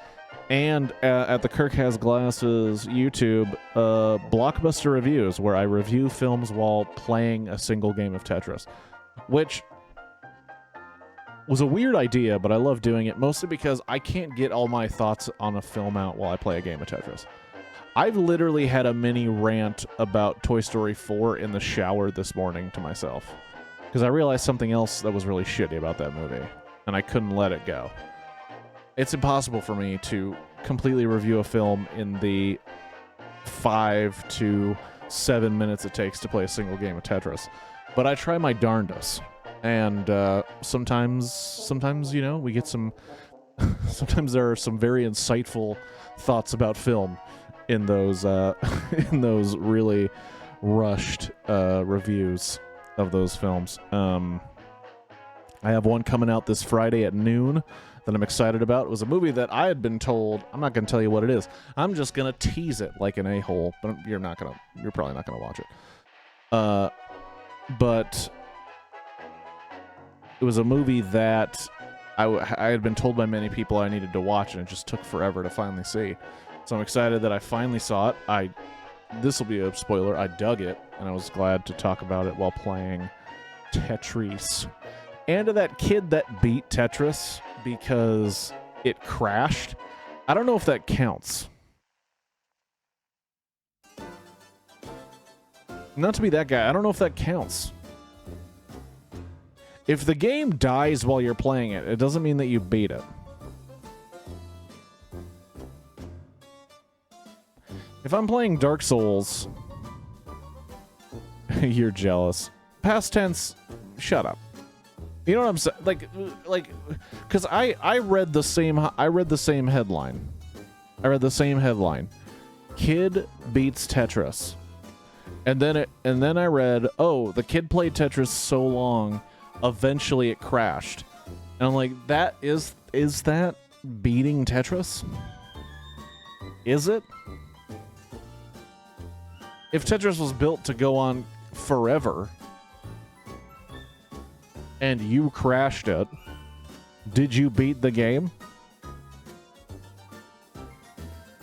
And at the Kirk Has Glasses YouTube, Blockbuster Reviews, where I review films while playing a single game of Tetris, which was a weird idea, but I love doing it, mostly because I can't get all my thoughts on a film out while I play a game of Tetris. I've literally had a mini rant about Toy Story 4 in the shower this morning to myself, because I realized something else that was really shitty about that movie, and I couldn't let it go. It's impossible for me to completely review a film in the 5 to 7 minutes it takes to play a single game of Tetris. But I try my darndest. And sometimes, you know, we get some... sometimes there are some very insightful thoughts about film in those in those really rushed reviews of those films. I have one coming out this Friday at noon that I'm excited about. It was a movie that I had been told, I'm not going to tell you what it is. I'm just going to tease it like an a-hole, but you're probably not going to watch it. But it was a movie that I had been told by many people I needed to watch, and it just took forever to finally see. So I'm excited that I finally saw it. This will be a spoiler. I dug it, and I was glad to talk about it while playing Tetris. And to that kid that beat Tetris because it crashed, I don't know if that counts. Not to be that guy, I don't know if that counts. If the game dies while you're playing it, it doesn't mean that you beat it. If I'm playing Dark Souls... You're jealous. Past tense, shut up. You know what I'm saying? Like, because I read the same headline. I read the same headline. Kid beats Tetris. And then I read, oh, the kid played Tetris so long, eventually it crashed. And I'm like, is that beating Tetris? Is it? If Tetris was built to go on forever, and you crashed it, did you beat the game?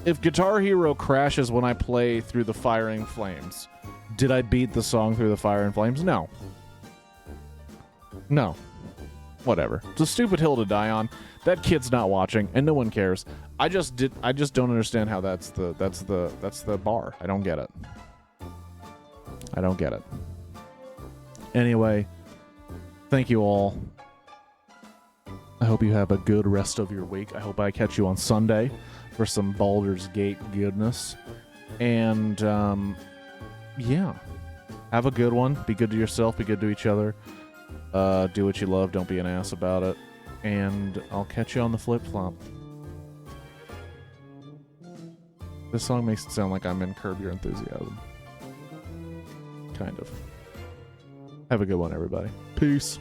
If Guitar Hero crashes when I play Through the Fire and Flames, did I beat the song Through the Fire and Flames? No. No. Whatever. It's a stupid hill to die on. That kid's not watching, and no one cares. I just don't understand how that's the bar. I don't get it. I don't get it. Anyway, thank you all I hope you have a good rest of your week. I hope I catch you on Sunday for some Baldur's Gate goodness. And, yeah. Have a good one. Be good to yourself. Be good to each other. Do what you love. Don't be an ass about it. And I'll catch you on the flip-flop. This song makes it sound like I'm in Curb Your Enthusiasm. Kind of. Have a good one, everybody. Peace.